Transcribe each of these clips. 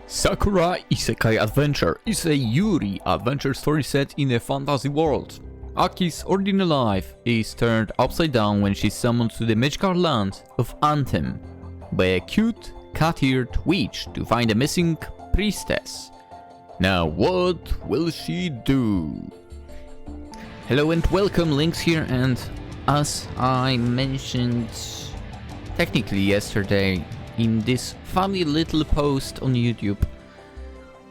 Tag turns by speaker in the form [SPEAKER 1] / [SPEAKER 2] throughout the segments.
[SPEAKER 1] Sakura Isekai Adventure is a Yuri adventure story set in a fantasy world. Aki's ordinary life is turned upside down when she's summoned to the magical land of Anthem by a cute, cat-eared witch to find a missing priestess. Now what will she do? Hello and welcome, Lynx here, and as I mentioned technically yesterday in this funny little post on YouTube,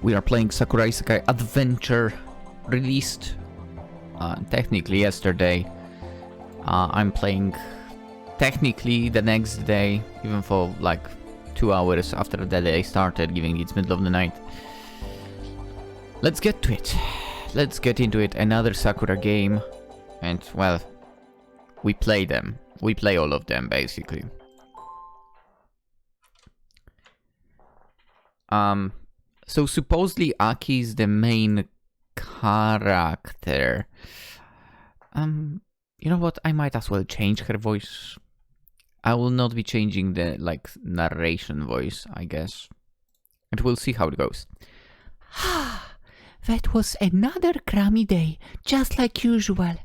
[SPEAKER 1] we are playing Sakura Isekai Adventure, released technically yesterday. I'm playing technically the next day, even for like 2 hours after the day started, given it's middle of the night. Let's get to it. Let's get into it. Another Sakura game, and well, we play them. We play all of them basically. So supposedly Aki is the main character. You know what? I might as well change her voice. I will not be changing the narration voice, I guess. And we'll see how it goes.
[SPEAKER 2] That was another crummy day, just like usual.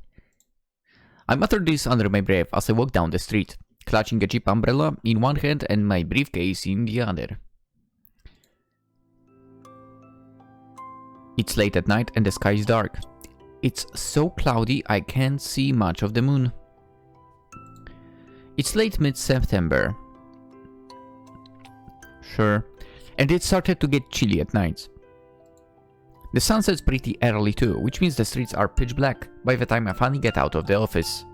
[SPEAKER 1] I muttered this under my breath as I walked down the street, clutching a cheap umbrella in one hand and my briefcase in the other. It's late at night and the sky is dark. It's so cloudy I can't see much of the moon. It's late mid-September. Sure. And it started to get chilly at night. The sun sets pretty early too, which means the streets are pitch black by the time I finally get out of the office.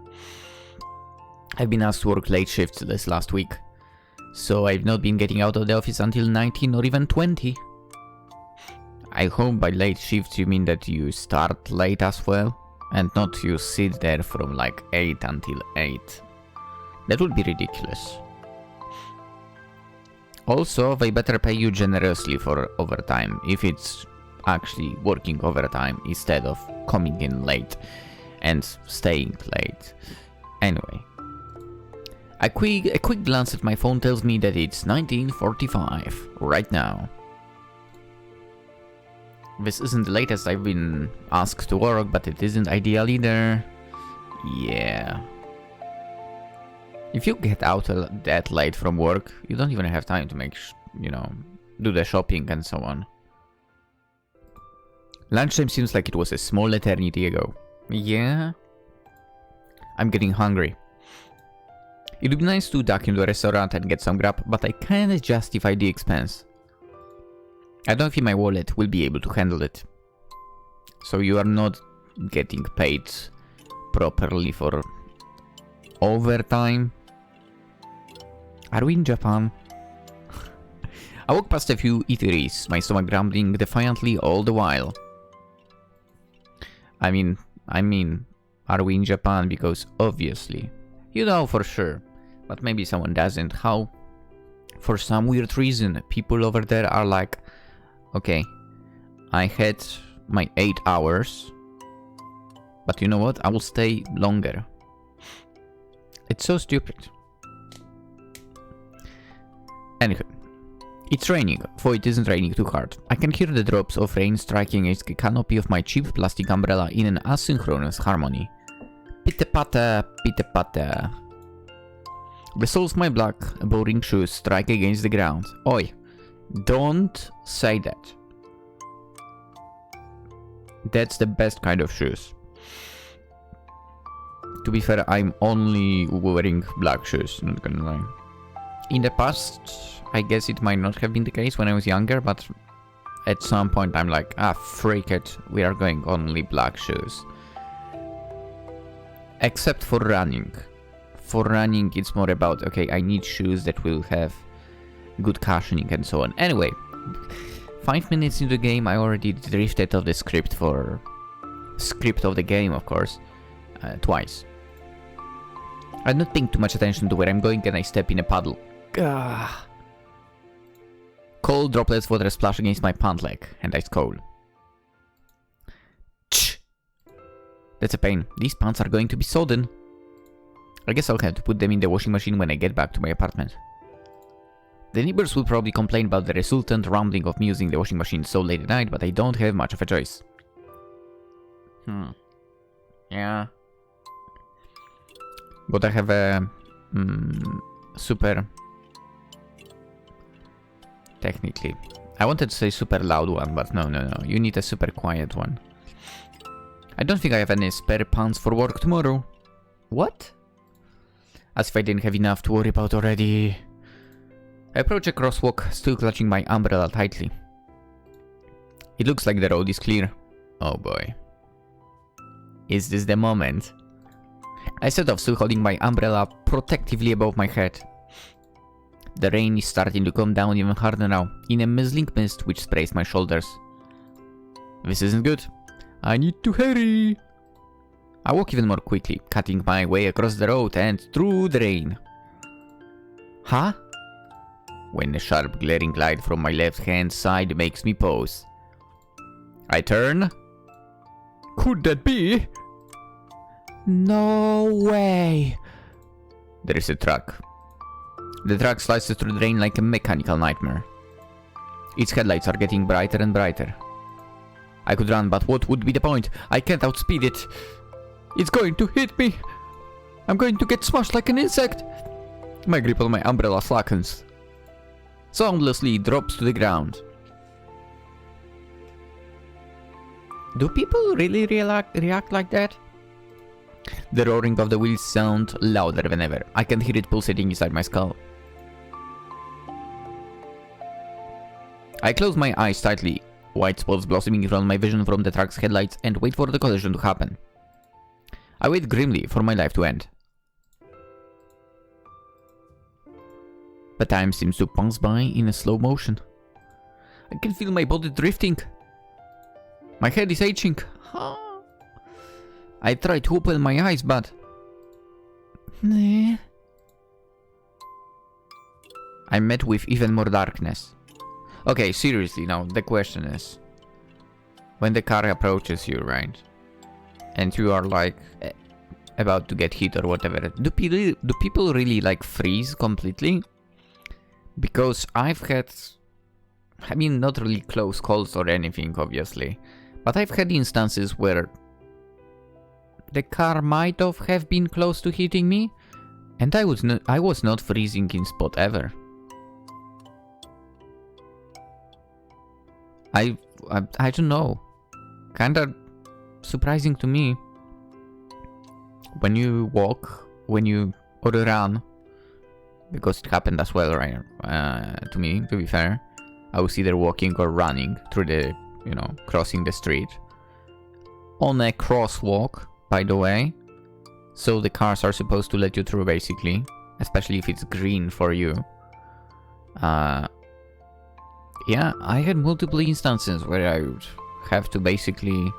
[SPEAKER 1] I've been asked to work late shifts this last week, so I've not been getting out of the office until 19 or even 20. I hope by late shifts you mean that you start late as well, and not you sit there from like 8 until 8. That would be ridiculous. Also, they better pay you generously for overtime, if it's actually working overtime instead of coming in late and staying late. Anyway, a quick glance at my phone tells me that it's 19:45 right now. This isn't the latest I've been asked to work, but it isn't ideal either. Yeah. If you get out that late from work, you don't even have time to make, do the shopping and so on. Lunchtime seems like it was a small eternity ago. Yeah? I'm getting hungry. It would be nice to duck into a restaurant and get some grub, but I can't justify the expense. I don't think my wallet will be able to handle it. So you are not getting paid properly for overtime? Are we in Japan? I walk past a few eateries, my stomach grumbling defiantly all the while. I mean, are we in Japan? Because obviously, you know for sure, but maybe someone doesn't. How, for some weird reason, people over there are like, okay, I had my 8 hours, but you know what? I will stay longer. It's so stupid. Anyway, it's raining, though it isn't raining too hard. I can hear the drops of rain striking against the canopy of my cheap plastic umbrella in an asynchronous harmony. Pitte-patte, pitte-patte. The soles of my black, boring shoes strike against the ground. Oi, don't say that. That's the best kind of shoes. To be fair, I'm only wearing black shoes, not gonna lie. In the past, I guess it might not have been the case when I was younger, but at some point I'm like, freak it, we are going only black shoes. Except for running. For running, it's more about, okay, I need shoes that will have good cushioning and so on. Anyway, 5 minutes into the game, I already drifted off the script of the game, of course, twice. I don't pay too much attention to where I'm going, and I step in a puddle. Gah. Cold droplets of water splash against my pant leg, and I scowl. Tch! That's a pain. These pants are going to be sodden. I guess I'll have to put them in the washing machine when I get back to my apartment. The neighbors will probably complain about the resultant rumbling of me using the washing machine so late at night, but I don't have much of a choice. Yeah. But I have a super... Technically. I wanted to say super loud one, but no. You need a super quiet one. I don't think I have any spare pants for work tomorrow. What? As if I didn't have enough to worry about already. I approach a crosswalk, still clutching my umbrella tightly. It looks like the road is clear. Oh boy. Is this the moment? I set off, still holding my umbrella protectively above my head. The rain is starting to come down even harder now, in a mizzling mist which sprays my shoulders. This isn't good. I need to hurry. I walk even more quickly, cutting my way across the road and through the rain. Huh? When a sharp glaring light from my left hand side makes me pause. I turn. Could that be?
[SPEAKER 2] No way.
[SPEAKER 1] There is a truck. The truck slices through the rain like a mechanical nightmare. Its headlights are getting brighter and brighter. I could run, but what would be the point? I can't outspeed it. It's going to hit me. I'm going to get smashed like an insect. My grip on my umbrella slackens. Soundlessly, it drops to the ground. Do people really react like that? The roaring of the wheels sound louder than ever. I can hear it pulsating inside my skull. I close my eyes tightly, white spots blossoming in front of my vision from the truck's headlights, and wait for the collision to happen. I wait grimly for my life to end. But time seems to pass by in a slow motion. I can feel my body drifting. My head is aching. I try to open my eyes, but... I'm met with even more darkness. Okay, seriously now, the question is... When the car approaches you, right? And you are like... about to get hit or whatever. Do people really like freeze completely? Because I've had... I mean, not really close calls or anything, obviously. But I've had instances where... the car might have been close to hitting me, and I was not freezing in spot ever. I don't know. Kinda surprising to me. When you walk, or run, because it happened as well, right? To me, to be fair, I was either walking or running through the, crossing the street on a crosswalk. By the way, so the cars are supposed to let you through basically, especially if it's green for you. Yeah, I had multiple instances where I would have to basically,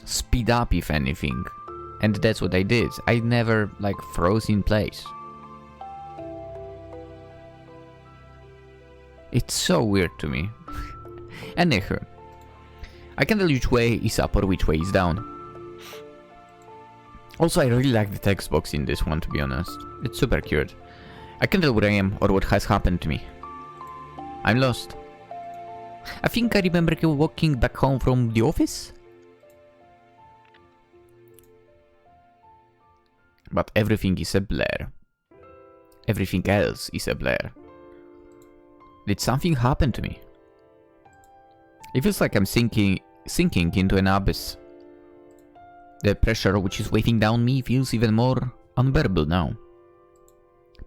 [SPEAKER 1] speed up if anything. And that's what I did. I never, froze in place. It's so weird to me. Anywho. I can tell which way is up or which way is down. Also, I really like the text box in this one, to be honest. It's super cute. I can tell where I am or what has happened to me. I'm lost. I think I remember you walking back home from the office? But everything is a blur. Everything else is a blur. Did something happen to me? It feels like I'm sinking into an abyss. The pressure which is weighing down me feels even more unbearable now.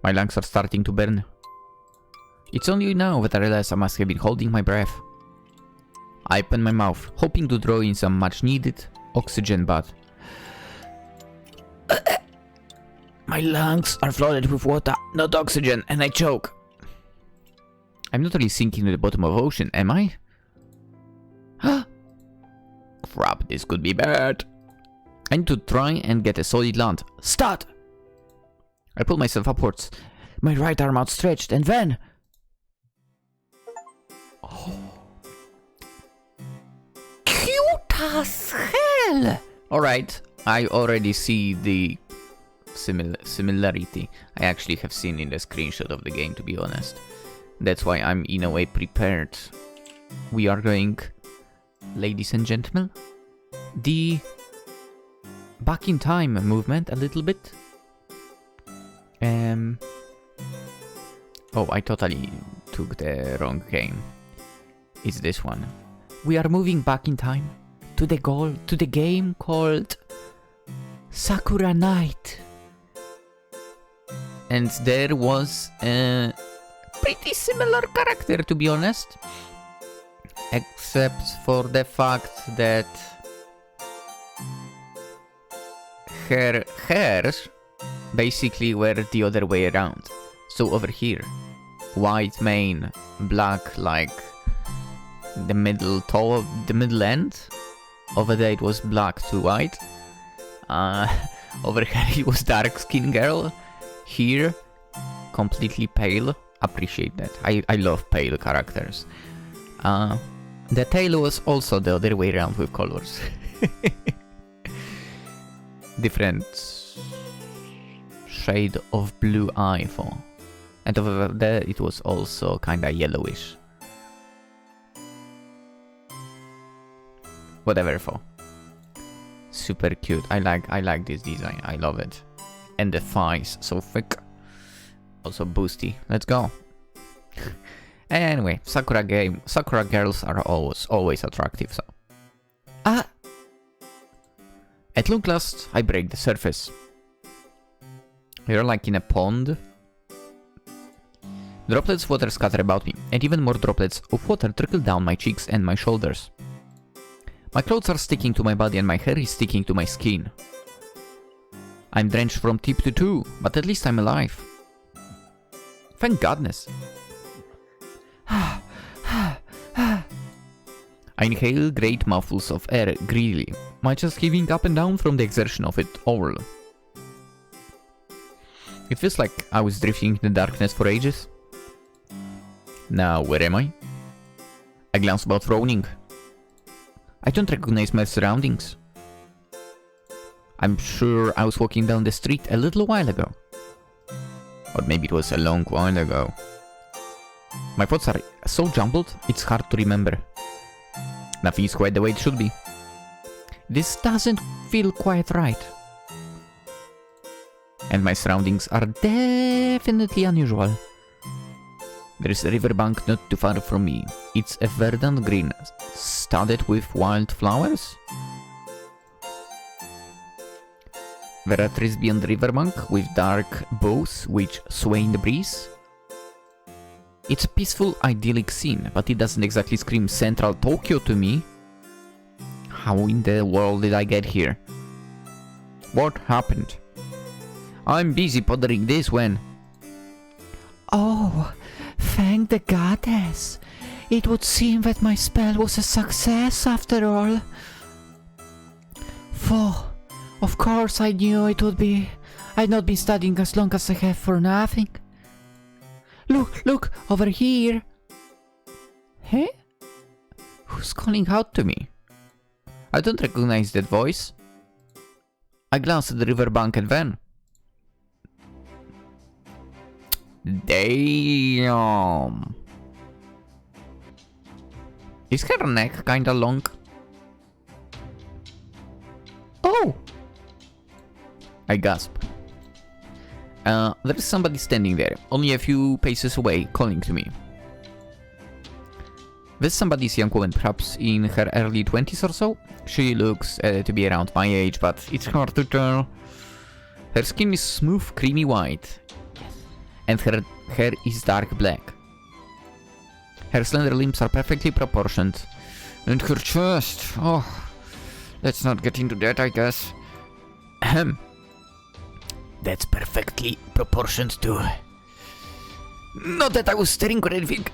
[SPEAKER 1] My lungs are starting to burn. It's only now that I realize I must have been holding my breath. I open my mouth, hoping to draw in some much needed oxygen, but... my lungs are flooded with water, not oxygen, and I choke. I'm not really sinking to the bottom of the ocean, am I? Crap, this could be bad. I need to try and get a solid land. Start! I pull myself upwards, my right arm outstretched, and then...
[SPEAKER 2] Cute as hell!
[SPEAKER 1] Alright, I already see the similarity I actually have seen in the screenshot of the game, to be honest. That's why I'm in a way prepared. We are going, ladies and gentlemen, the back in time movement a little bit. Oh, I totally took the wrong game. It's this one. We are moving back in time to the game called Sakura Night. And there was a pretty similar character, to be honest. Except for the fact that her hairs basically were the other way around. So over here, white mane, black like the middle toe, the middle end. Over there it was black to white. Over here it was dark skin girl. Here, completely pale. Appreciate that. I love pale characters. The tail was also the other way around with colors. Different shade of blue eye for. And over there it was also kinda yellowish. Whatever for. Super cute. I like this design. I love it. And the thighs so thick. Also boosty. Let's go. Anyway, Sakura girls are always attractive, so. At long last, I break the surface. You're like in a pond. Droplets of water scatter about me, and even more droplets of water trickle down my cheeks and my shoulders. My clothes are sticking to my body and my hair is sticking to my skin. I'm drenched from tip to toe, but at least I'm alive. Thank goodness. I inhale great mouthfuls of air greedily, my chest heaving up and down from the exertion of it all. It feels like I was drifting in the darkness for ages. Now, where am I? I glance about frowning. I don't recognize my surroundings. I'm sure I was walking down the street a little while ago. Or maybe it was a long while ago. My thoughts are so jumbled, it's hard to remember. Nothing is quite the way it should be. This doesn't feel quite right. And my surroundings are definitely unusual. There is a riverbank not too far from me. It's a verdant green, studded with wild flowers. There are trees beyond the riverbank with dark boughs which sway in the breeze. It's a peaceful, idyllic scene, but it doesn't exactly scream Central Tokyo to me. How in the world did I get here? What happened? I'm busy pondering this when...
[SPEAKER 2] Oh, thank the goddess. It would seem that my spell was a success after all. For, of course I knew it would be. I'd not been studying as long as I have for nothing. Look, over here.
[SPEAKER 1] Hey? Who's calling out to me? I don't recognize that voice. I glance at the riverbank and then... Damn! Is her neck kinda long? Oh! I gasp. There is somebody standing there, only a few paces away, calling to me. This somebody is a young woman, perhaps in her early 20s or so. She looks to be around my age, but it's hard to tell. Her skin is smooth, creamy white, and her hair is dark black. Her slender limbs are perfectly proportioned, and her chest... Oh, let's not get into that, I guess. Ahem. That's perfectly proportioned too. Not that I was staring or anything.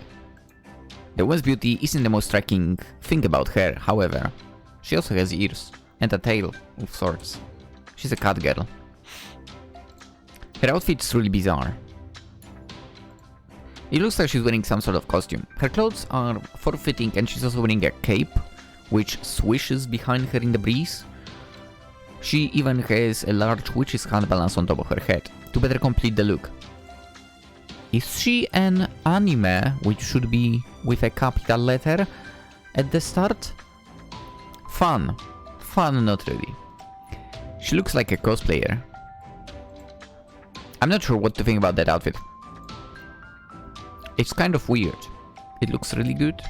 [SPEAKER 1] The woman's beauty isn't the most striking thing about her, however. She also has ears, and a tail of sorts. She's a cat girl. Her outfit's really bizarre. It looks like she's wearing some sort of costume. Her clothes are form-fitting and she's also wearing a cape, which swishes behind her in the breeze. She even has a large witch's hand balance on top of her head, to better complete the look. Is she an anime, which should be with a capital letter at the start? Fun. Fun, not really. She looks like a cosplayer. I'm not sure what to think about that outfit. It's kind of weird. It looks really good.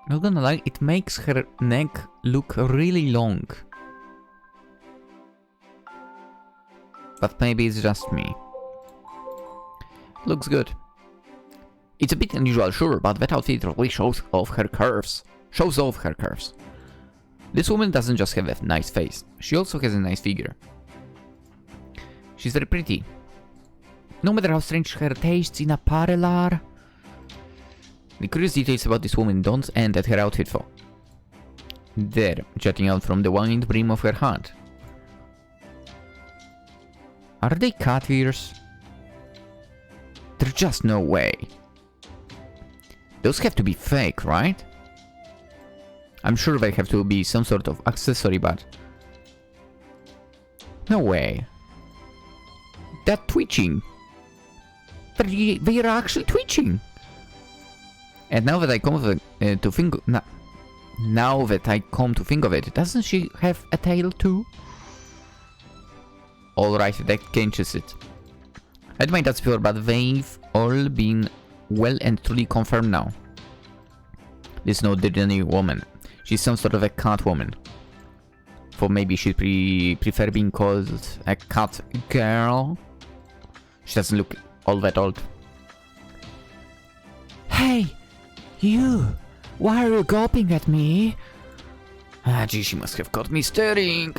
[SPEAKER 1] Not gonna lie, it makes her neck look really long. But maybe it's just me. Looks good. It's a bit unusual, sure, but that outfit really shows off her curves. This woman doesn't just have a nice face, she also has a nice figure. She's very pretty. No matter how strange her tastes in apparel are. The curious details about this woman don't end at her outfit though. There, jutting out from the wide brim of her hat. Are they cat ears? There's just no way. Those have to be fake, right? I'm sure they have to be some sort of accessory, but... no way. They're twitching. They are actually twitching. And now that I come to think... now that I come to think of it, doesn't she have a tail too? Alright, that changes it. I had my doubts before, but they've all been well and truly confirmed now. This is no ordinary woman. She's some sort of a cat woman. For maybe she'd prefer being called a cat girl. She doesn't look all that old.
[SPEAKER 2] Hey! You! Why are you gawping at me?
[SPEAKER 1] Ah, gee, she must have caught me staring.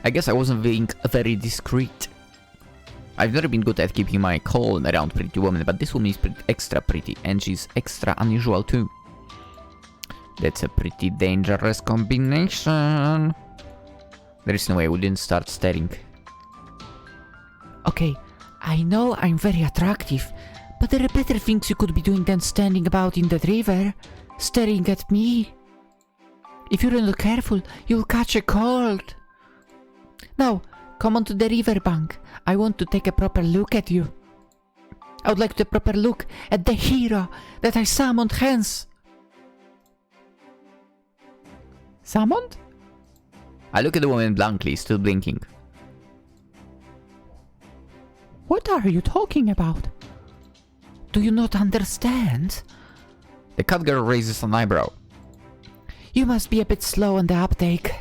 [SPEAKER 1] I guess I wasn't being very discreet. I've never been good at keeping my cool around pretty women, but this woman is extra pretty, and she's extra unusual too. That's a pretty dangerous combination. There is no way I wouldn't start staring.
[SPEAKER 2] Okay, I know I'm very attractive, but there are better things you could be doing than standing about in that river, staring at me. If you're not careful, you'll catch a cold. Now, come onto the riverbank. I want to take a proper look at you. I would like to take a proper look at the hero that I summoned hence. Summoned?
[SPEAKER 1] I look at the woman blankly, still blinking.
[SPEAKER 2] What are you talking about? Do you not understand?
[SPEAKER 1] The cat girl raises an eyebrow.
[SPEAKER 2] You must be a bit slow on the uptake.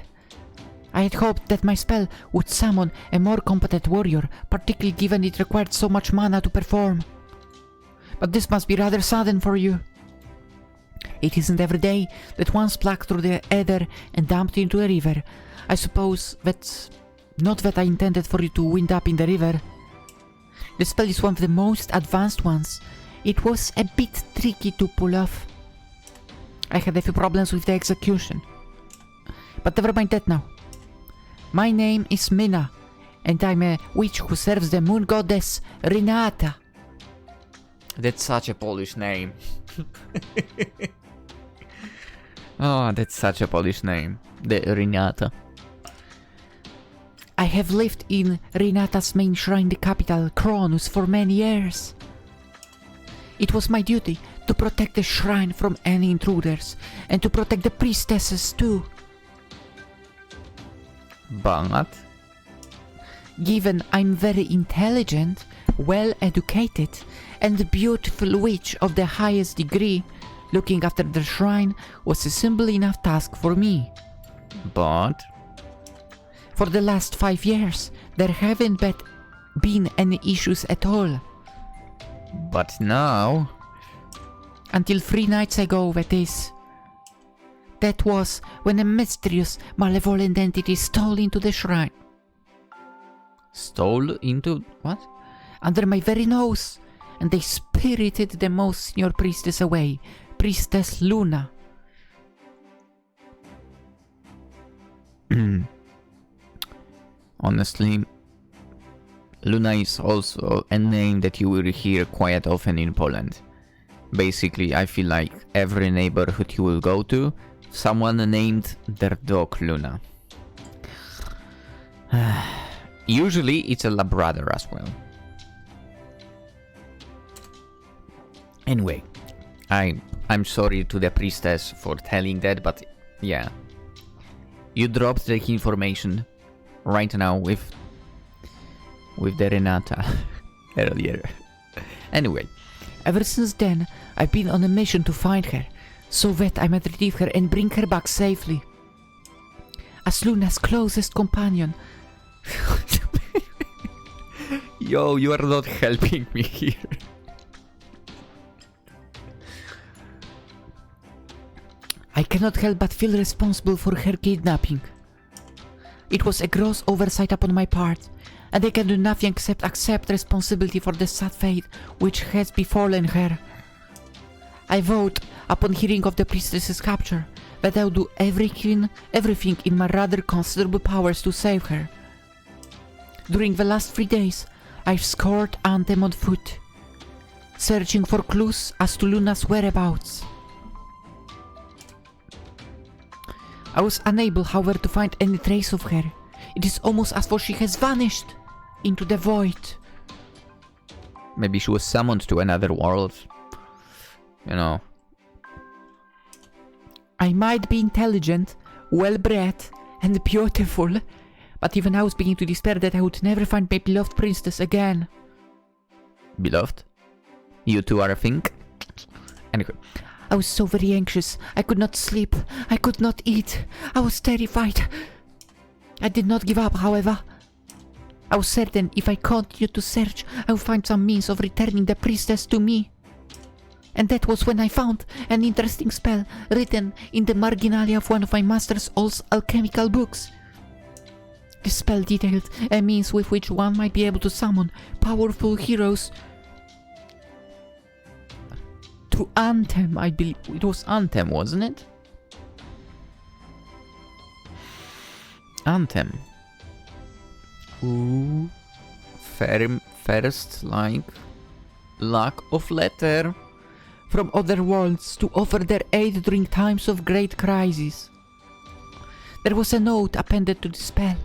[SPEAKER 2] I had hoped that my spell would summon a more competent warrior, particularly given it required so much mana to perform. But this must be rather sudden for you. It isn't every day that one's plucked through the ether and dumped into a river. I suppose that's not that I intended for you to wind up in the river. The spell is one of the most advanced ones. It was a bit tricky to pull off. I had a few problems with the execution. But never mind that now. My name is Mina, and I'm a witch who serves the moon goddess Renata.
[SPEAKER 1] That's such a Polish name. Oh, that's such a Polish name. The Renata.
[SPEAKER 2] I have lived in Renata's main shrine, the capital, Kronus, for many years. It was my duty to protect the shrine from any intruders, and to protect the priestesses too.
[SPEAKER 1] But?
[SPEAKER 2] Given I'm very intelligent, well-educated, and a beautiful witch of the highest degree, looking after the shrine was a simple enough task for me.
[SPEAKER 1] But?
[SPEAKER 2] For the last 5 years, there haven't been any issues at all.
[SPEAKER 1] But now...
[SPEAKER 2] Until 3 nights ago, that is. That was when a mysterious, malevolent entity stole into the shrine.
[SPEAKER 1] Stole into... what?
[SPEAKER 2] Under my very nose, and they spirited the most senior priestess away, Priestess Luna.
[SPEAKER 1] Honestly, Luna is also a name that you will hear quite often in Poland. Basically, I feel like every neighborhood you will go to, someone named their dog Luna. Usually it's a Labrador as well. Anyway, I'm sorry to the priestess for telling that, but yeah. You dropped the information right now with the Renata earlier. Anyway,
[SPEAKER 2] Ever since then, I've been on a mission to find her, so that I might retrieve her and bring her back safely. As Luna's closest companion.
[SPEAKER 1] yo, you are not helping me here.
[SPEAKER 2] I cannot help but feel responsible for her kidnapping. It was a gross oversight upon my part, and I can do nothing except accept responsibility for the sad fate which has befallen her. I vowed, upon hearing of the priestess's capture, that I would do everything in my rather considerable powers to save her. During the last 3 days, I've scoured Anthem on foot, searching for clues as to Luna's whereabouts. I was unable, however, to find any trace of her. It is almost as though she has vanished into the void.
[SPEAKER 1] Maybe she was summoned to another world. You know.
[SPEAKER 2] I might be intelligent, well-bred, and beautiful, but even I was beginning to despair that I would never find my beloved priestess again.
[SPEAKER 1] Beloved? You two are a thing? Anyway.
[SPEAKER 2] I was so very anxious. I could not sleep. I could not eat. I was terrified. I did not give up, however. I was certain if I continued to search, I would find some means of returning the priestess to me. And that was when I found an interesting spell written in the marginalia of one of my master's old alchemical books. The spell detailed a means with which one might be able to summon powerful heroes to Anthem, I believe.
[SPEAKER 1] It was Anthem, wasn't it? Anthem. Ooh. First, like, lack of letter.
[SPEAKER 2] From other worlds to offer their aid during times of great crisis. There was a note appended to the spell,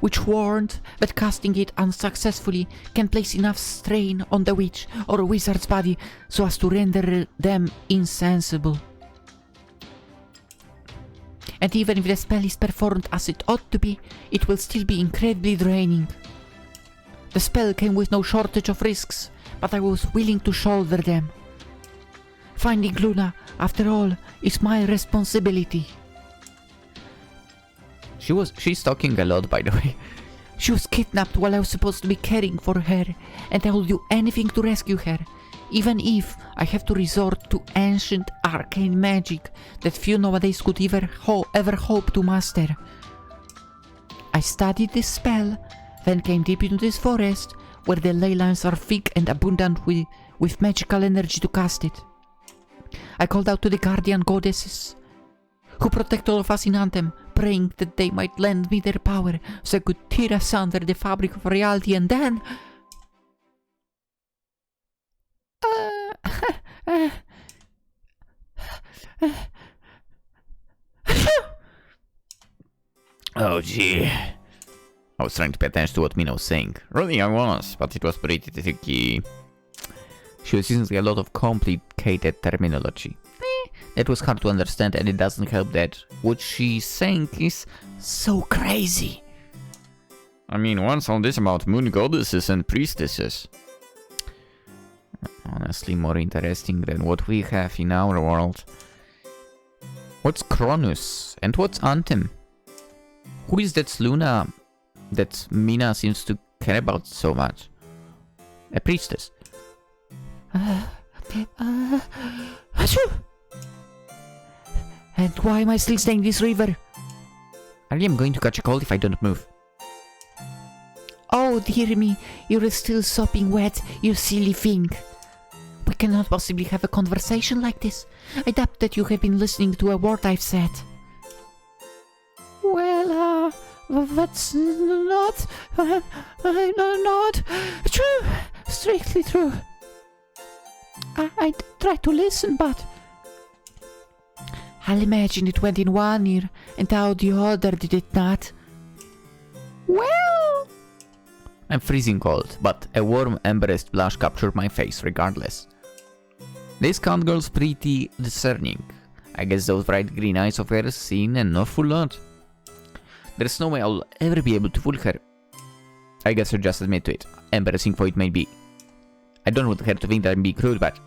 [SPEAKER 2] which warned that casting it unsuccessfully can place enough strain on the witch or wizard's body so as to render them insensible. And even if the spell is performed as it ought to be, it will still be incredibly draining. The spell came with no shortage of risks, but I was willing to shoulder them. Finding Luna, after all, is my responsibility.
[SPEAKER 1] She's talking a lot, by the way.
[SPEAKER 2] She was kidnapped while I was supposed to be caring for her, and I will do anything to rescue her, even if I have to resort to ancient arcane magic that few nowadays could ever hope to master. I studied this spell, then came deep into this forest, where the ley lines are thick and abundant with magical energy to cast it. I called out to the guardian goddesses, who protect all of us in Anthem, praying that they might lend me their power so I could tear asunder the fabric of reality, and then...
[SPEAKER 1] Oh gee. I was trying to pay attention to what Mina was saying. Really I was, but it was pretty tricky. She was using a lot of complicated terminology. It was hard to understand, and it doesn't help that what she's saying is so crazy. I mean, what's all this about moon goddesses and priestesses? Honestly, more interesting than what we have in our world. What's Cronus? And what's Anthem? Who is that Luna that Mina seems to care about so much? A priestess.
[SPEAKER 2] And why am I still staying in this river?
[SPEAKER 1] I am going to catch a cold if I don't move.
[SPEAKER 2] Oh dear me, you're still sopping wet, you silly thing. We cannot possibly have a conversation like this. I doubt that you have been listening to a word I've said. Well, that's not true. Strictly true. I tried to listen, but I'll imagine it went in one ear and out the other, did it not? Well...
[SPEAKER 1] I'm freezing cold, but a warm embarrassed blush captured my face regardless. This count girl's pretty discerning. I guess those bright green eyes of hers see an awful lot. There's no way I'll ever be able to fool her. I guess I'll just admit to it, embarrassing though it may be. I don't want her to think that I'm being crude, but...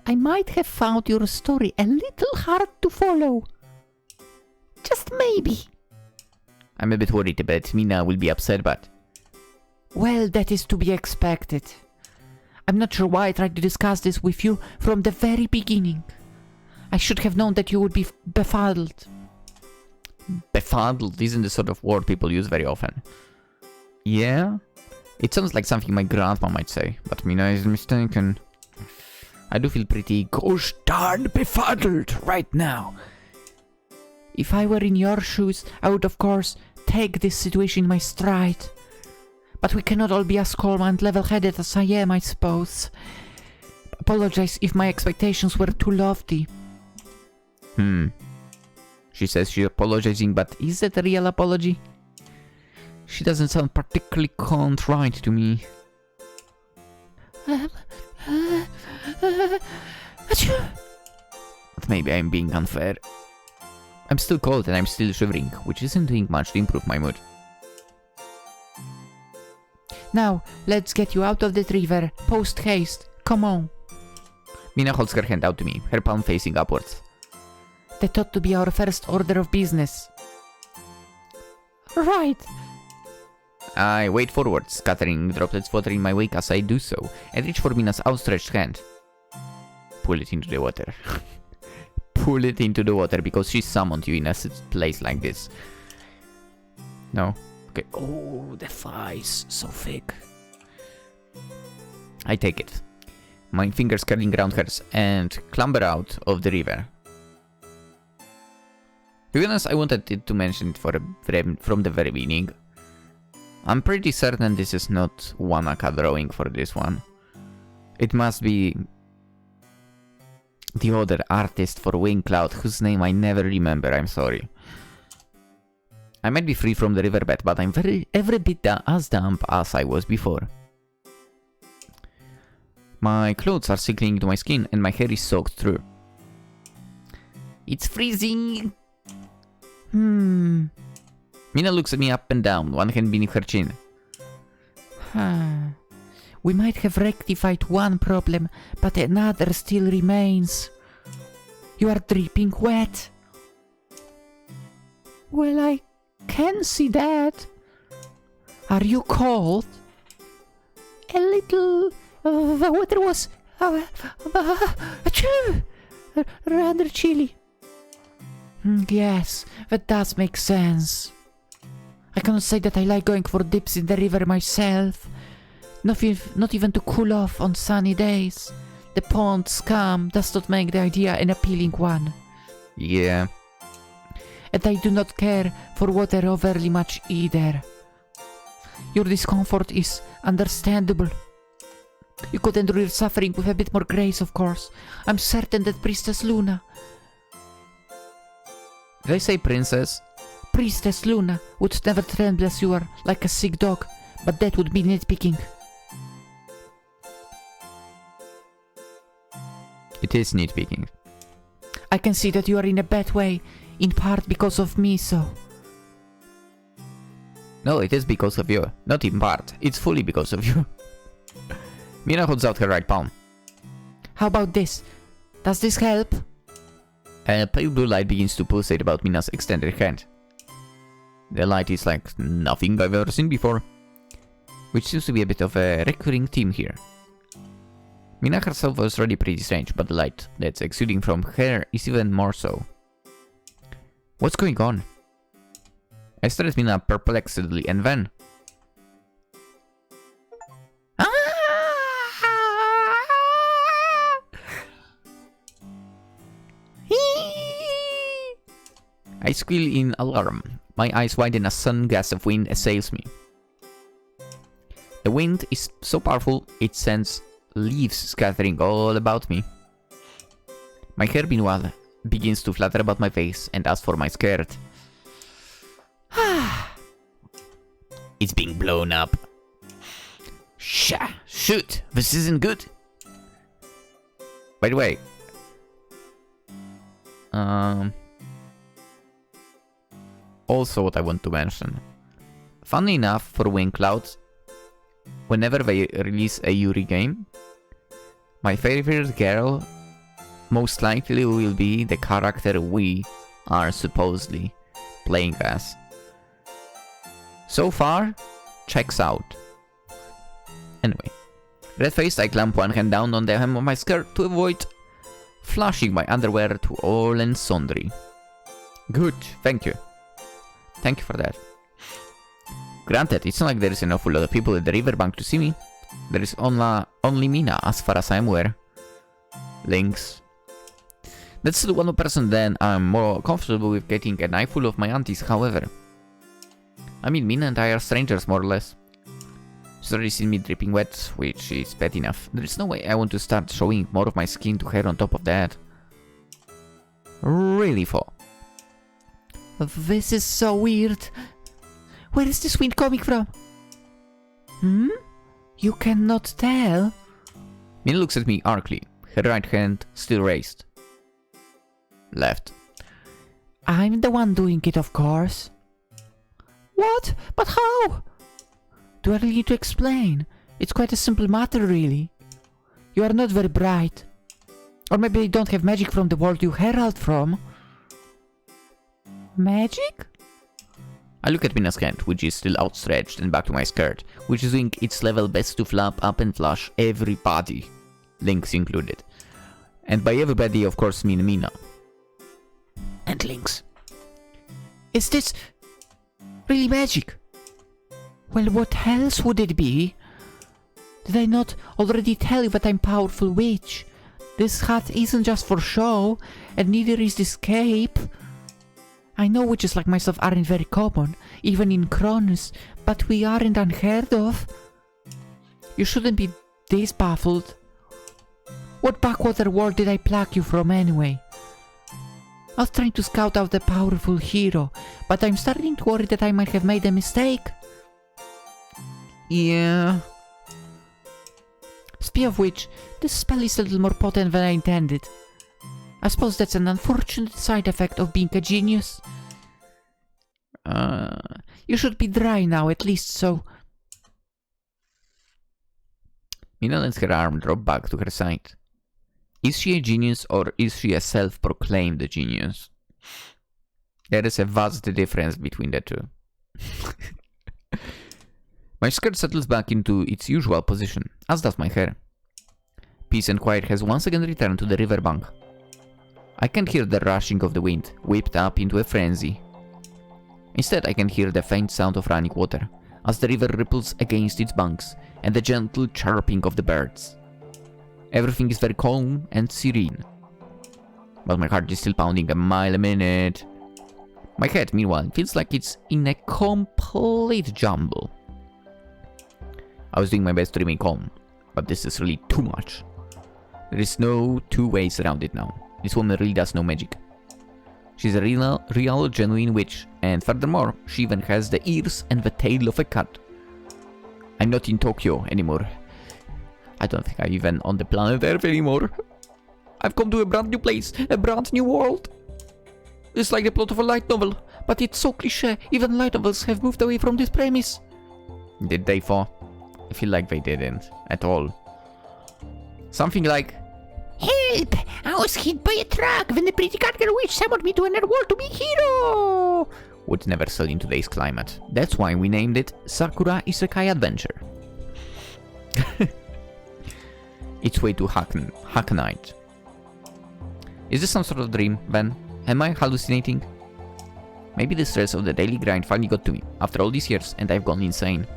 [SPEAKER 2] I might have found your story a little hard to follow. Just maybe.
[SPEAKER 1] I'm a bit worried that Mina will be upset, but...
[SPEAKER 2] Well, that is to be expected. I'm not sure why I tried to discuss this with you from the very beginning. I should have known that you would be befuddled.
[SPEAKER 1] Befuddled isn't the sort of word people use very often. Yeah? It sounds like something my grandma might say, but Mina is mistaken. I do feel pretty gosh darn befuddled right now.
[SPEAKER 2] If I were in your shoes, I would of course take this situation in my stride. But we cannot all be as calm and level-headed as I am, I suppose. Apologize if my expectations were too lofty.
[SPEAKER 1] She says she's apologizing, but is that a real apology? She doesn't sound particularly contrite to me. But maybe I'm being unfair. I'm still cold and I'm still shivering, which isn't doing much to improve my mood.
[SPEAKER 2] Now, let's get you out of the river. Post haste. Come on.
[SPEAKER 1] Mina holds her hand out to me, her palm facing upwards.
[SPEAKER 2] That ought to be our first order of business. Right.
[SPEAKER 1] I wade forward, scattering droplets water in my wake as I do so, and reach for Mina's outstretched hand. Pull it into the water. Pull it into the water because she summoned you in a place like this. No? Okay. Oh, the thighs, so thick. I take it. My fingers curling around hers and clamber out of the river. To be honest, I wanted it to mention it from the very beginning. I'm pretty certain this is not Wanaka drawing for this one. It must be the other artist for Wing Cloud, whose name I never remember, I'm sorry. I might be free from the riverbed, but I'm every bit as damp as I was before. My clothes are sickling to my skin and my hair is soaked through. It's freezing! Mina looks at me up and down, one hand beneath her chin.
[SPEAKER 2] We might have rectified one problem, but another still remains. You are dripping wet. Well, I can see that. Are you cold? A little. The water was rather chilly. Yes, that does make sense. I cannot say that I like going for dips in the river myself. Not even to cool off on sunny days. The pond's scum does not make the idea an appealing one.
[SPEAKER 1] Yeah.
[SPEAKER 2] And I do not care for water overly much either. Your discomfort is understandable. You could endure your suffering with a bit more grace, of course. I'm certain that Priestess Luna...
[SPEAKER 1] Did I say princess?
[SPEAKER 2] Priestess Luna would never tremble as you are, like a sick dog, but that would be nitpicking.
[SPEAKER 1] It is nitpicking.
[SPEAKER 2] I can see that you are in a bad way, in part because of me, so...
[SPEAKER 1] No, it is because of you. Not in part. It's fully because of you. Mina holds out her right palm.
[SPEAKER 2] How about this? Does this help?
[SPEAKER 1] A pale blue light begins to pulsate about Mina's extended hand. The light is like nothing I've ever seen before, which seems to be a bit of a recurring theme here. Mina herself was already pretty strange, but the light that's exuding from her is even more so. What's going on? I stared at Mina perplexedly and then... I squeal in alarm. My eyes widen as a sudden gust of wind assails me. The wind is so powerful, it sends leaves scattering all about me. My hair meanwhile begins to flutter about my face, and as for my skirt... it's being blown up. Shoot! This isn't good! By the way... also what I want to mention. Funny enough, for Wing Clouds, whenever they release a Yuri game, my favorite girl most likely will be the character we are supposedly playing as. So far, checks out. Anyway, red-faced, I clamp one hand down on the hem of my skirt to avoid flushing my underwear to all and sundry. Good, thank you. Thank you for that. Granted, it's not like there is an awful lot of people at the riverbank to see me. There is only Mina, as far as I'm aware. Lynx. That's the one person then I'm more comfortable with getting an eyeful of my aunties, however. I mean, Mina and I are strangers, more or less. She's already seen me dripping wet, which is bad enough. There is no way I want to start showing more of my skin to her on top of that. Really, for.
[SPEAKER 2] This is so weird. Where is this wind coming from? You cannot tell.
[SPEAKER 1] Mina looks at me arcly, her right hand still raised. Left.
[SPEAKER 2] I'm the one doing it, of course. What? But how? Do I really need to explain? It's quite a simple matter, really. You are not very bright. Or maybe you don't have magic from the world you herald from. Magic?
[SPEAKER 1] I look at Mina's hand, which is still outstretched, and back to my skirt, which is doing its level best to flap up and flush everybody, Lynx included. And by everybody, of course, mean Mina.
[SPEAKER 2] And Lynx. Is this really magic? Well, what else would it be? Did I not already tell you that I'm a powerful witch? This hat isn't just for show, and neither is this cape. I know witches like myself aren't very common, even in Cronus, but we aren't unheard of. You shouldn't be this baffled. What backwater world did I pluck you from anyway? I was trying to scout out a powerful hero, but I'm starting to worry that I might have made a mistake.
[SPEAKER 1] Yeah.
[SPEAKER 2] Speaking of which, this spell is a little more potent than I intended. I suppose that's an unfortunate side effect of being a genius. You should be dry now, at least so.
[SPEAKER 1] Mina lets her arm drop back to her side. Is she a genius or is she a self-proclaimed genius? There is a vast difference between the two. My skirt settles back into its usual position, as does my hair. Peace and quiet has once again returned to the riverbank. I can't hear the rushing of the wind, whipped up into a frenzy. Instead, I can hear the faint sound of running water, as the river ripples against its banks, and the gentle chirping of the birds. Everything is very calm and serene. But my heart is still pounding a mile a minute. My head, meanwhile, feels like it's in a complete jumble. I was doing my best to remain calm, but this is really too much. There is no two ways around it now. This woman really does know magic. She's a real, genuine witch, and furthermore, she even has the ears and the tail of a cat. I'm not in Tokyo anymore. I don't think I'm even on the planet Earth anymore. I've come to a brand new place, a brand new world. It's like the plot of a light novel, but it's so cliché, even light novels have moved away from this premise. Did they fall? I feel like they didn't, at all. Something like,
[SPEAKER 2] "Help! I was hit by a truck when the pretty cat girl witch summoned me to another world to be hero!"
[SPEAKER 1] would never sell in today's climate. That's why we named it Sakura Isekai Adventure. It's way too hackneyed. Is this some sort of dream, then? Am I hallucinating? Maybe the stress of the daily grind finally got to me, after all these years, and I've gone insane.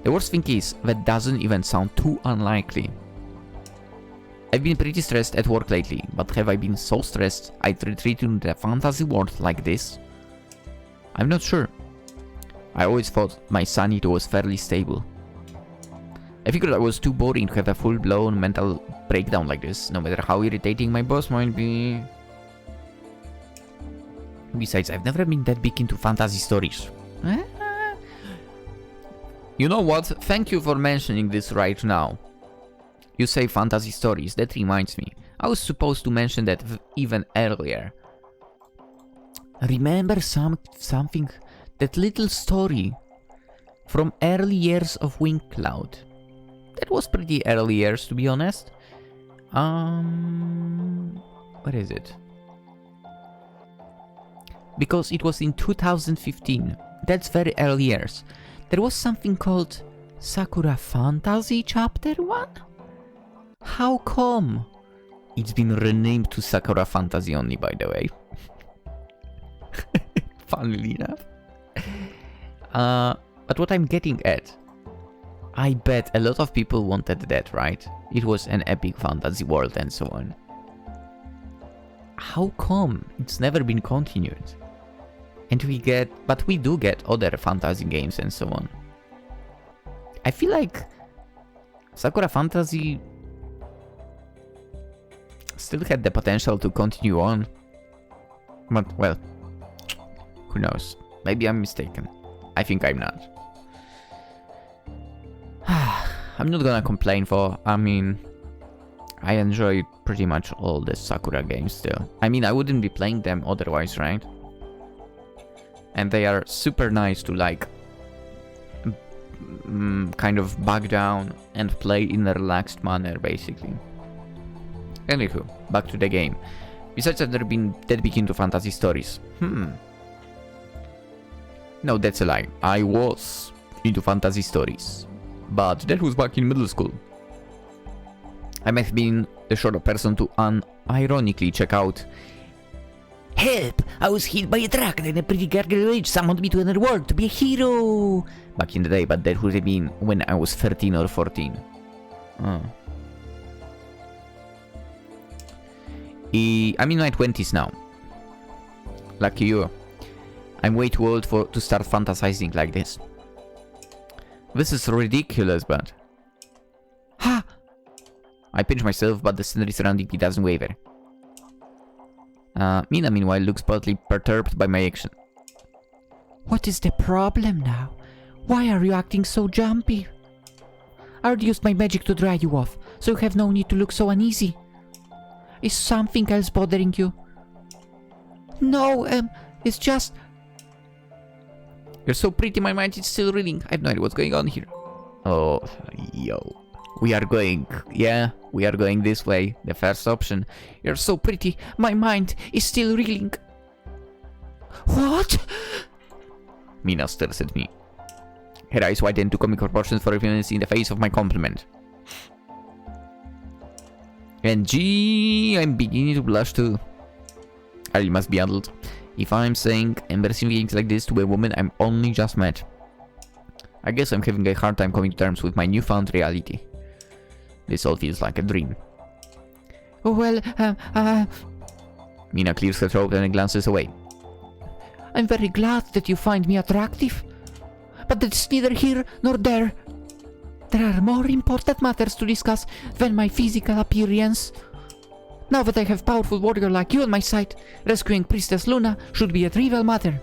[SPEAKER 1] The worst thing is, that doesn't even sound too unlikely. I've been pretty stressed at work lately, but have I been so stressed I'd retreat into the fantasy world like this? I'm not sure. I always thought my sanity was fairly stable. I figured I was too boring to have a full-blown mental breakdown like this, no matter how irritating my boss might be. Besides, I've never been that big into fantasy stories. You know what? Thank you for mentioning this right now. You say fantasy stories, that reminds me. I was supposed to mention that even earlier. Remember something? That little story from early years of Wing Cloud. That was pretty early years, to be honest. What is it? Because it was in 2015. That's very early years. There was something called Sakura Fantasy Chapter 1? How come? It's been renamed to Sakura Fantasy only, by the way. Funnily enough. But what I'm getting at, I bet a lot of people wanted that, right? It was an epic fantasy world and so on. How come it's never been continued? And we do get other fantasy games and so on. I feel like Sakura Fantasy still had the potential to continue on. But, well, who knows? Maybe I'm mistaken. I think I'm not. I'm not gonna complain I enjoy pretty much all the Sakura games still. I mean, I wouldn't be playing them otherwise, right? And they are super nice to like kind of back down and play in a relaxed manner, basically. Anywho, back to the game. Besides, I've never been that big into fantasy stories. No, that's a lie. I was into fantasy stories. But that was back in middle school. I might have been the sort of person to unironically check out "Help! I was hit by a truck and a pretty gargoyle witch summoned me to another world to be a hero!" back in the day, but that would have been when I was 13 or 14. I'm in my 20s now. Lucky you. I'm way too old to start fantasizing like this. This is ridiculous, but... Ha! I pinch myself, but the scenery surrounding me doesn't waver. Mina, meanwhile, looks partly perturbed by my action.
[SPEAKER 2] What is the problem now? Why are you acting so jumpy? I already used my magic to dry you off, so you have no need to look so uneasy. Is something else bothering you? No, it's just...
[SPEAKER 1] You're so pretty, my mind is still reeling. I have no idea what's going on here. Oh, yo. We are going this way. The first option.
[SPEAKER 2] You're so pretty, my mind is still reeling. What?
[SPEAKER 1] Mina stares at me. Her eyes widen to comic proportions for a few minutes in the face of my compliment. And gee, I'm beginning to blush too. I must be adult. If I'm saying embarrassing things like this to a woman I'm only just met. I guess I'm having a hard time coming to terms with my newfound reality. This all feels like a dream.
[SPEAKER 2] Oh, well,
[SPEAKER 1] Mina clears her throat and glances away.
[SPEAKER 2] I'm very glad that you find me attractive. But that's neither here nor there. There are more important matters to discuss than my physical appearance. Now that I have a powerful warrior like you on my side, rescuing Priestess Luna should be a trivial matter.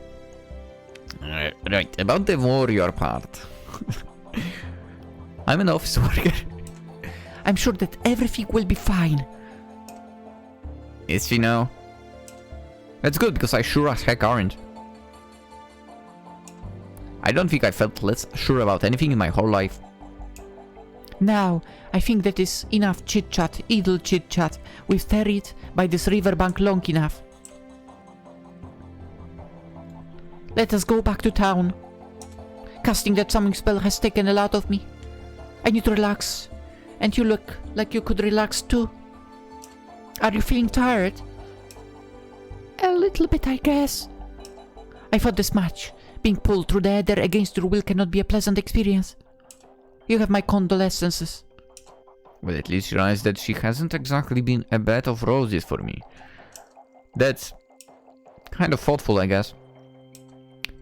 [SPEAKER 1] Right, about the warrior part. I'm an office worker.
[SPEAKER 2] I'm sure that everything will be fine.
[SPEAKER 1] Is she now? That's good, because I sure as heck aren't. I don't think I felt less sure about anything in my whole life.
[SPEAKER 2] Now, I think that is enough chit-chat, idle chit-chat. We've tarried by this riverbank long enough. Let us go back to town. Casting that summoning spell has taken a lot of me. I need to relax. And you look like you could relax too. Are you feeling tired? A little bit, I guess. I fought this match. Being pulled through the ether against your will cannot be a pleasant experience. You have my condolences.
[SPEAKER 1] Well, at least you realize that she hasn't exactly been a bed of roses for me. That's kind of thoughtful, I guess.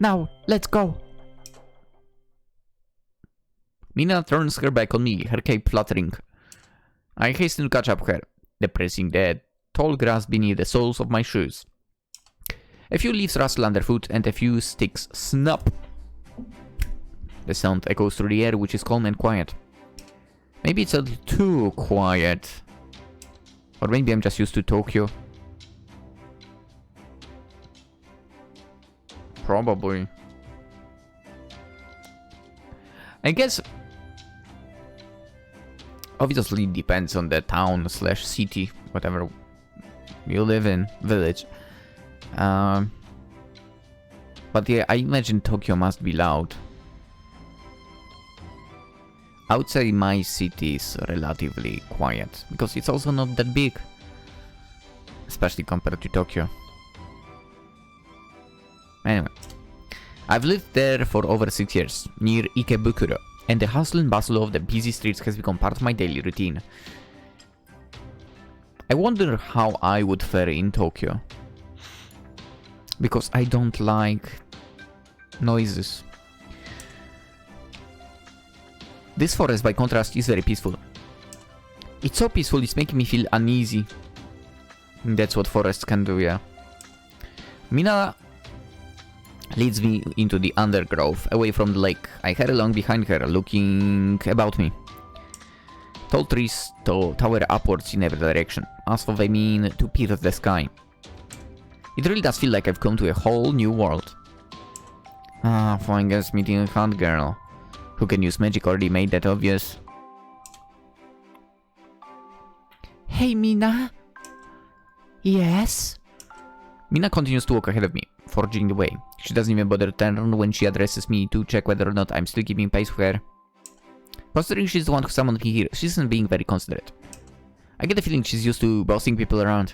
[SPEAKER 2] Now, let's go.
[SPEAKER 1] Mina turns her back on me, her cape fluttering. I hasten to catch up her, depressing the tall grass beneath the soles of my shoes. A few leaves rustle underfoot and a few sticks snap. The sound echoes through the air, which is calm and quiet. Maybe it's a little too quiet. Or maybe I'm just used to Tokyo. Probably. I guess... Obviously it depends on the town / city, whatever you live in, village. But yeah, I imagine Tokyo must be loud. I would say my city is relatively quiet, because it's also not that big. Especially compared to Tokyo. Anyway. I've lived there for over 6 years, near Ikebukuro, and the hustle and bustle of the busy streets has become part of my daily routine. I wonder how I would fare in Tokyo. Because I don't like noises. This forest, by contrast, is very peaceful. It's so peaceful, it's making me feel uneasy. That's what forests can do, yeah. Mina leads me into the undergrowth, away from the lake. I head along behind her, looking about me. Tall trees tower upwards in every direction, as though they mean to pierce the sky. It really does feel like I've come to a whole new world. Fine, guess meeting a hunt girl. Who can use magic already made that obvious.
[SPEAKER 2] Hey, Mina. Yes?
[SPEAKER 1] Mina continues to walk ahead of me, forging the way. She doesn't even bother to turn when she addresses me to check whether or not I'm still keeping pace with her. Considering she's the one who summoned me here, she isn't being very considerate. I get the feeling she's used to bossing people around.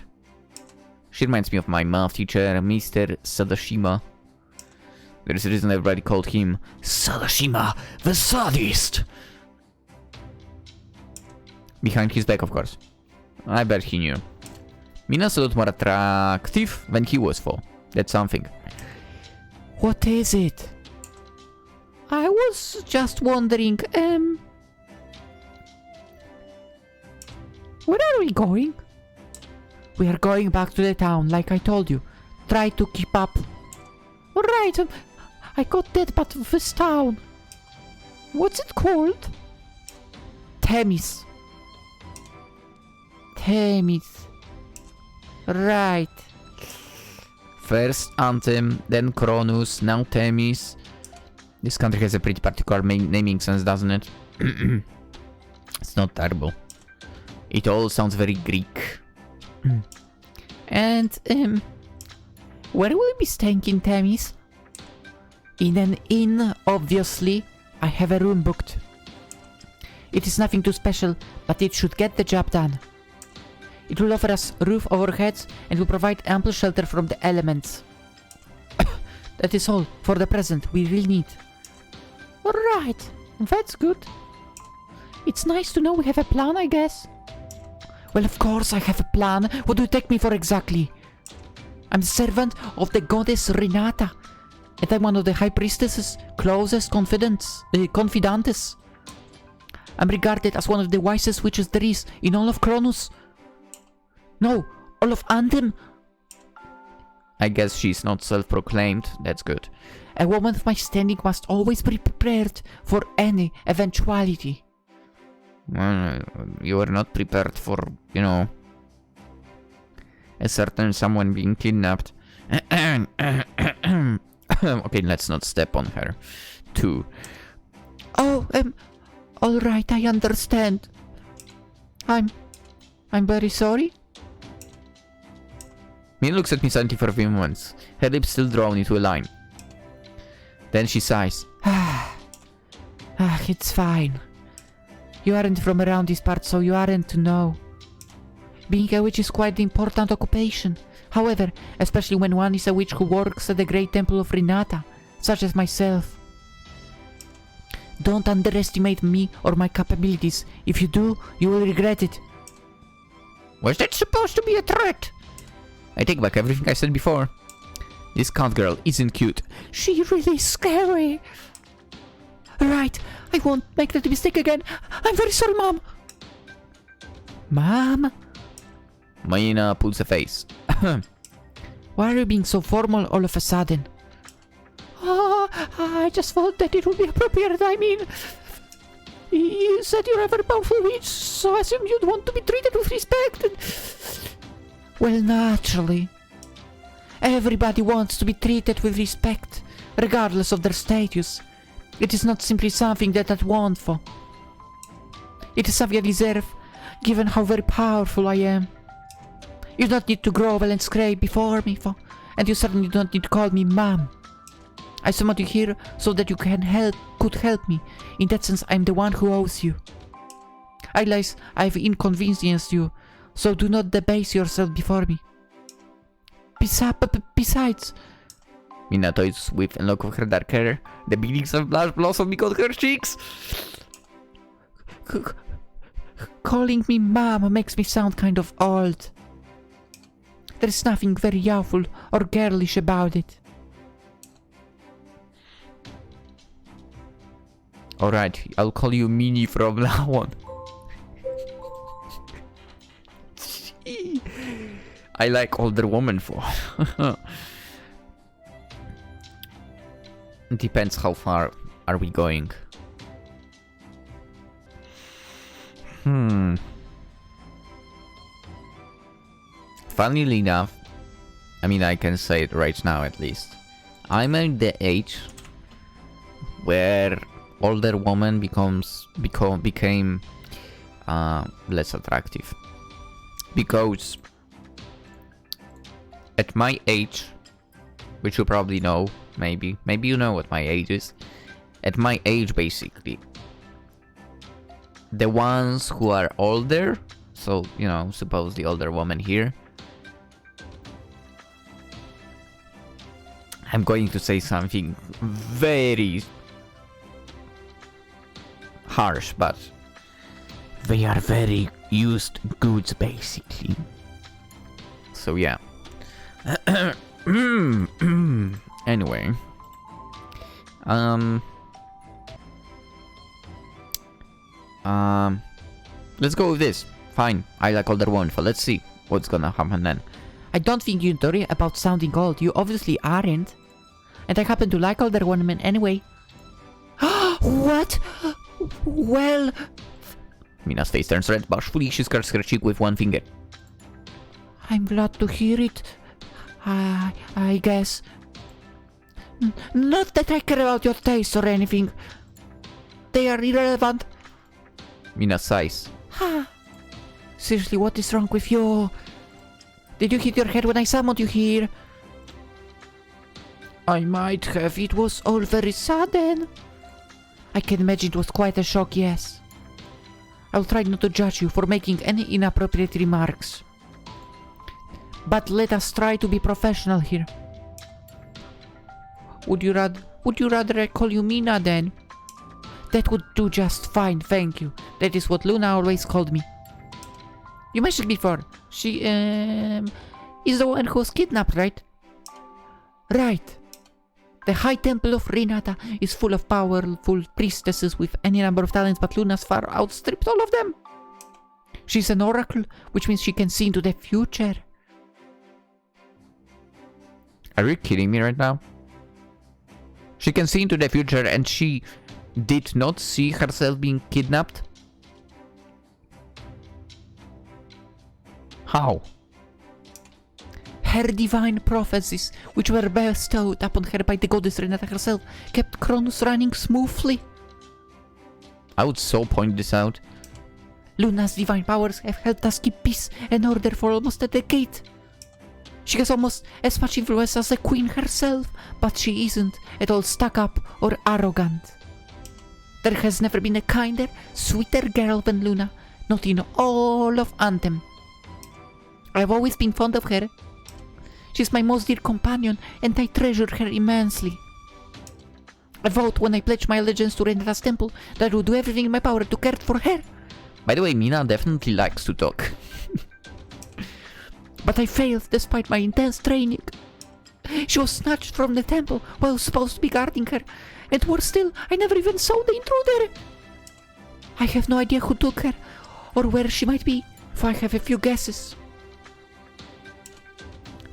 [SPEAKER 1] She reminds me of my math teacher, Mr. Sadashima. There's a reason everybody called him Sadashima the Sadist. Behind his back, of course. I bet he knew. Mina's a lot more attractive than he was for. That's something.
[SPEAKER 2] What is it? I was just wondering, where are we going? We are going back to the town, like I told you. Try to keep up. Right, I got that, but this town. What's it called? Themis. Themis. Right.
[SPEAKER 1] First Anthem, then Cronus, now Themis. This country has a pretty particular naming sense, doesn't it? It's not terrible. It all sounds very Greek.
[SPEAKER 2] And, where will we be staying in Themis? In an inn, obviously. I have a room booked. It is nothing too special, but it should get the job done. It will offer us roof over heads and will provide ample shelter from the elements. That is all for the present we will need. Alright, that's good. It's nice to know we have a plan, I guess. Well, of course I have a plan. What do you take me for exactly? I'm the servant of the goddess Renata. And I'm one of the high priestess's closest confidants. I'm regarded as one of the wisest witches there is in all of Cronus. No, all of Anthem.
[SPEAKER 1] I guess she's not self-proclaimed. That's good.
[SPEAKER 2] A woman of my standing must always be prepared for any eventuality.
[SPEAKER 1] You are not prepared for, you know, a certain someone being kidnapped. Okay, let's not step on her. Too.
[SPEAKER 2] Oh, alright, I understand. I'm very sorry.
[SPEAKER 1] Mina looks at me silently for a few moments, her lips still drawn into a line. Then she sighs.
[SPEAKER 2] It's fine. You aren't from around this part, so you aren't to know. Being a witch is quite an important occupation. However, especially when one is a witch who works at the great temple of Renata, such as myself. Don't underestimate me or my capabilities. If you do, you will regret it.
[SPEAKER 1] Was that supposed to be a threat? I take back everything I said before. This cat girl isn't cute.
[SPEAKER 2] She really is scary. Right, I won't make that mistake again. I'm very sorry, Mom. Mom?
[SPEAKER 1] Mina pulls a face.
[SPEAKER 2] Why are you being so formal all of a sudden? Oh, I just thought that it would be appropriate. I mean, you said you're a very powerful witch, so I assumed you'd want to be treated with respect. Well, naturally. Everybody wants to be treated with respect, regardless of their status. It is not simply something that I want for. It is something I deserve, given how very powerful I am. You don't need to grovel and scrape before me, and you certainly don't need to call me Mom. I summoned you here so that you could help me. In that sense, I'm the one who owes you. I realize I've inconvenienced you, so do not debase yourself before me. Besides...
[SPEAKER 1] Mina toys with a lock of her dark hair. The beginnings of blush blossoming on her cheeks.
[SPEAKER 2] Calling me Mom makes me sound kind of old. There's nothing very youthful or girlish about it.
[SPEAKER 1] Alright, I'll call you Mini from now on. I like older women for. Depends how far are we going. Funnily enough, I mean, I can say it right now at least. I'm at the age where older woman became less attractive, because at my age, which you probably know, maybe you know what my age is. At my age, basically, the ones who are older, so you know, suppose the older woman here. I'm going to say something very harsh, but they are very used goods, basically. So yeah. Anyway. Let's go with this. Fine, I like older women, so let's see what's gonna happen then.
[SPEAKER 2] I don't think you'd worry about sounding old. You obviously aren't. And I happen to like older women anyway. What? Well...
[SPEAKER 1] Mina's face turns red. Bashfully, she scratches her cheek with one finger.
[SPEAKER 2] I'm glad to hear it. I guess. Not that I care about your taste or anything. They are irrelevant.
[SPEAKER 1] Mina sighs.
[SPEAKER 2] Seriously, what is wrong with you? Did you hit your head when I summoned you here? I might have. It was all very sudden. I can imagine it was quite a shock, yes. I'll try not to judge you for making any inappropriate remarks. But let us try to be professional here. Would you rather I call you Mina then? That would do just fine, thank you. That is what Luna always called me. You mentioned before, she is the one who was kidnapped, right? Right. The High Temple of Renata is full of powerful priestesses with any number of talents, but Luna's far outstripped all of them. She's an oracle, which means she can see into the future.
[SPEAKER 1] Are you kidding me right now? She can see into the future and she did not see herself being kidnapped? How?
[SPEAKER 2] Her divine prophecies, which were bestowed upon her by the goddess Renata herself, kept Cronus running smoothly.
[SPEAKER 1] I would so point this out.
[SPEAKER 2] Luna's divine powers have helped us keep peace and order for almost a decade. She has almost as much influence as the queen herself, but she isn't at all stuck up or arrogant. There has never been a kinder, sweeter girl than Luna, not in all of Anthem. I've always been fond of her. She's my most dear companion, and I treasure her immensely. I vowed when I pledged my allegiance to Renata's temple that I would do everything in my power to care for her.
[SPEAKER 1] By the way, Mina definitely likes to talk.
[SPEAKER 2] But I failed despite my intense training. She was snatched from the temple while I was supposed to be guarding her, And worse still, I never even saw the intruder. I have no idea who took her, or where she might be, if I have a few guesses.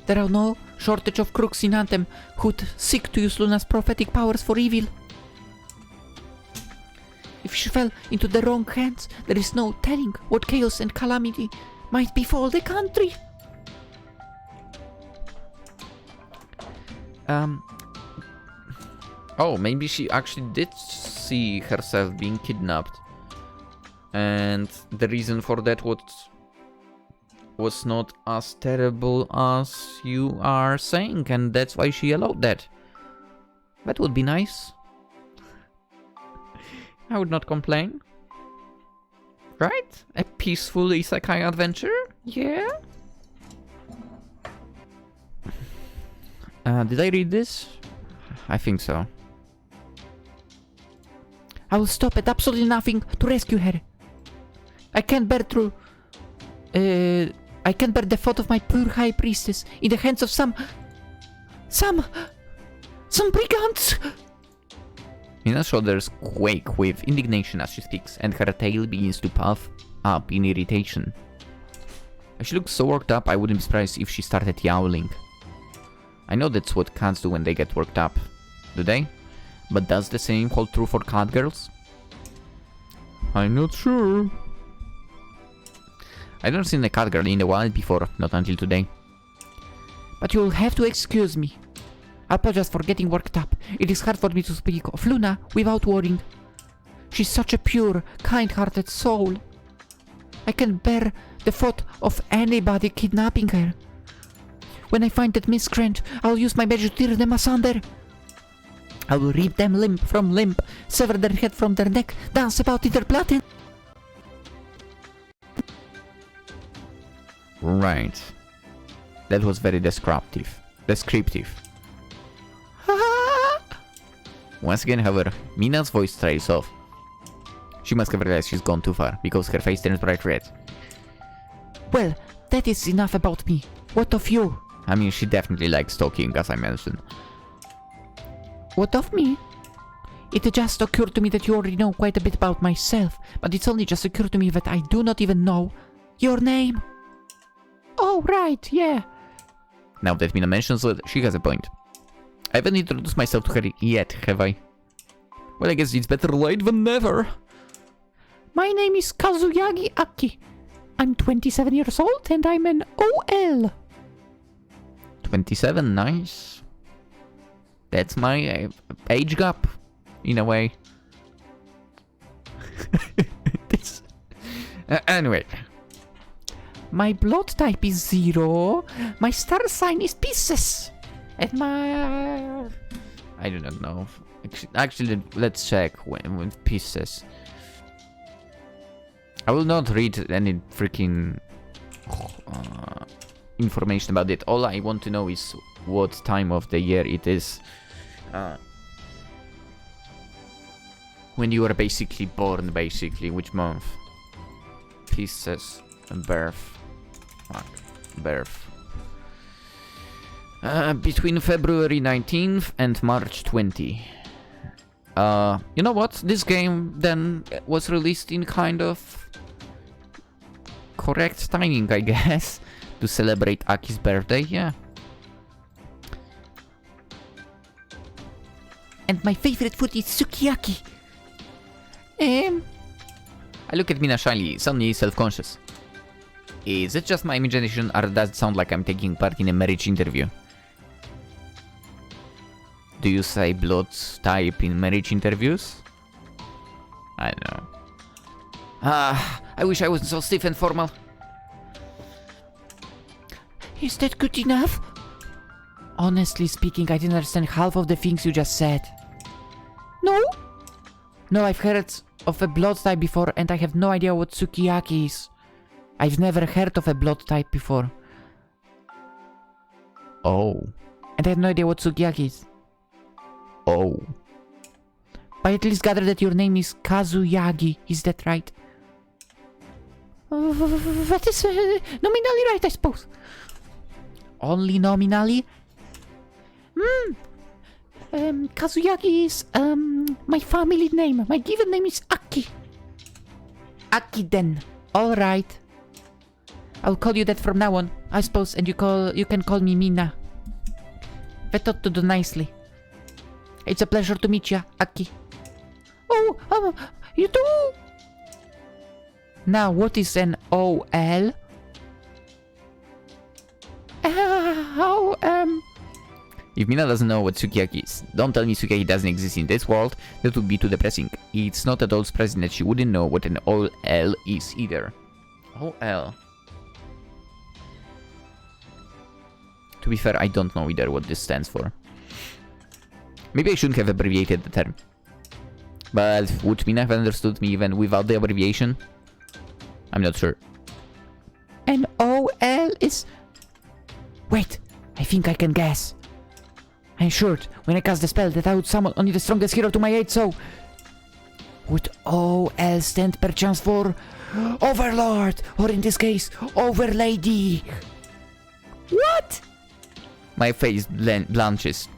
[SPEAKER 2] There are no shortage of crooks in Anthem who'd seek to use Luna's prophetic powers for evil. If she fell into the wrong hands, there is no telling what chaos and calamity might befall the country.
[SPEAKER 1] Oh, maybe she actually did see herself being kidnapped. And the reason for that was not as terrible as you are saying, and that's why she allowed that. That would be nice. I would not complain. Right? A peaceful isekai adventure? Yeah? Did I read this? I think so.
[SPEAKER 2] I will stop at absolutely nothing to rescue her. I can't bear the thought of my poor high priestess in the hands of some brigands.
[SPEAKER 1] Mina's shoulders quake with indignation as she speaks, and her tail begins to puff up in irritation. As she looks so worked up, I wouldn't be surprised if she started yowling. I know that's what cats do when they get worked up, do they? But does the same hold true for cat girls? I'm not sure. I've never seen a cat girl in the wild before, not until today.
[SPEAKER 2] But you'll have to excuse me. I apologize for getting worked up. It is hard for me to speak of Luna without worrying. She's such a pure, kind-hearted soul. I can't bear the thought of anybody kidnapping her. When I find that miscreant, I'll use my magic to tear them asunder. I will rip them limb from limb, sever their head from their neck, dance about in their blood and...
[SPEAKER 1] Right. That was very descriptive. Once again, however, Mina's voice trails off. She must have realized she's gone too far, because her face turns bright red.
[SPEAKER 2] Well, that is enough about me. What of you?
[SPEAKER 1] I mean, she definitely likes talking, as I mentioned.
[SPEAKER 2] What of me? It just occurred to me that you already know quite a bit about myself, but it's only just occurred to me that I do not even know your name. Oh, right, yeah.
[SPEAKER 1] Now that Mina mentions it, she has a point. I haven't introduced myself to her yet, have I? Well, I guess it's better late than never.
[SPEAKER 2] My name is Kazuyagi Aki. I'm 27 years old and I'm an OL.
[SPEAKER 1] 27, nice. That's my age gap, in a way. Anyway.
[SPEAKER 2] My blood type is 0. My star sign is Pisces. And my...
[SPEAKER 1] I do not know. Actually, let's check when Pisces. I will not read any freaking information about it. All I want to know is what time of the year it is. When you were basically born, which month? Pisces, birth. Fuck, birth. Between February 19th and March 20. You know what? This game then was released in kind of correct timing, I guess, to celebrate Aki's birthday, yeah.
[SPEAKER 2] And my favorite food is sukiyaki.
[SPEAKER 1] I look at Mina shyly, suddenly self-conscious. Is it just my imagination, or does it sound like I'm taking part in a marriage interview? Do you say blood type in marriage interviews? I don't know. I wish I wasn't so stiff and formal.
[SPEAKER 2] Is that good enough? Honestly speaking, I didn't understand half of the things you just said. No? No, I've heard of a blood type before and I have no idea what sukiyaki is. I've never heard of a blood type before.
[SPEAKER 1] Oh.
[SPEAKER 2] And I have no idea what sukiyaki is.
[SPEAKER 1] Oh.
[SPEAKER 2] But I at least gather that your name is Kazuyagi, is that right? That is nominally right, I suppose. Only nominally? Kazuyagi is, my family name. My given name is Aki. Aki then. Alright. I'll call you that from now on, I suppose, and you can call me Mina. That ought to do nicely. It's a pleasure to meet ya, Aki. Oh, you too! Now, what is an OL?
[SPEAKER 1] If Mina doesn't know what sukiyaki is, don't tell me sukiyaki doesn't exist in this world. That would be too depressing. It's not at all surprising that she wouldn't know what an OL is either. OL. To be fair, I don't know either what this stands for. Maybe I shouldn't have abbreviated the term. But would Mina have understood me even without the abbreviation? I'm not sure.
[SPEAKER 2] An OL is... Wait, I think I can guess. I ensured when I cast the spell that I would summon only the strongest hero to my aid, so... Would OL stand perchance for... Overlord! Or in this case, Overlady! What?
[SPEAKER 1] My face blanches.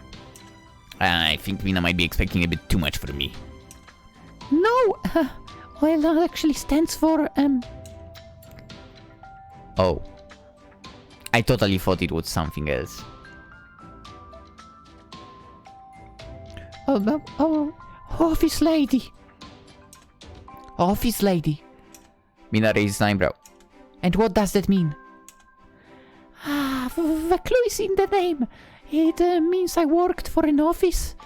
[SPEAKER 1] I think Mina might be expecting a bit too much from me.
[SPEAKER 2] No! OL actually stands for,
[SPEAKER 1] Oh. I totally thought it was something else.
[SPEAKER 2] Office lady. Office lady.
[SPEAKER 1] Mina raised an eyebrow.
[SPEAKER 2] And what does that mean? The clue is in the name. It means I worked for an office.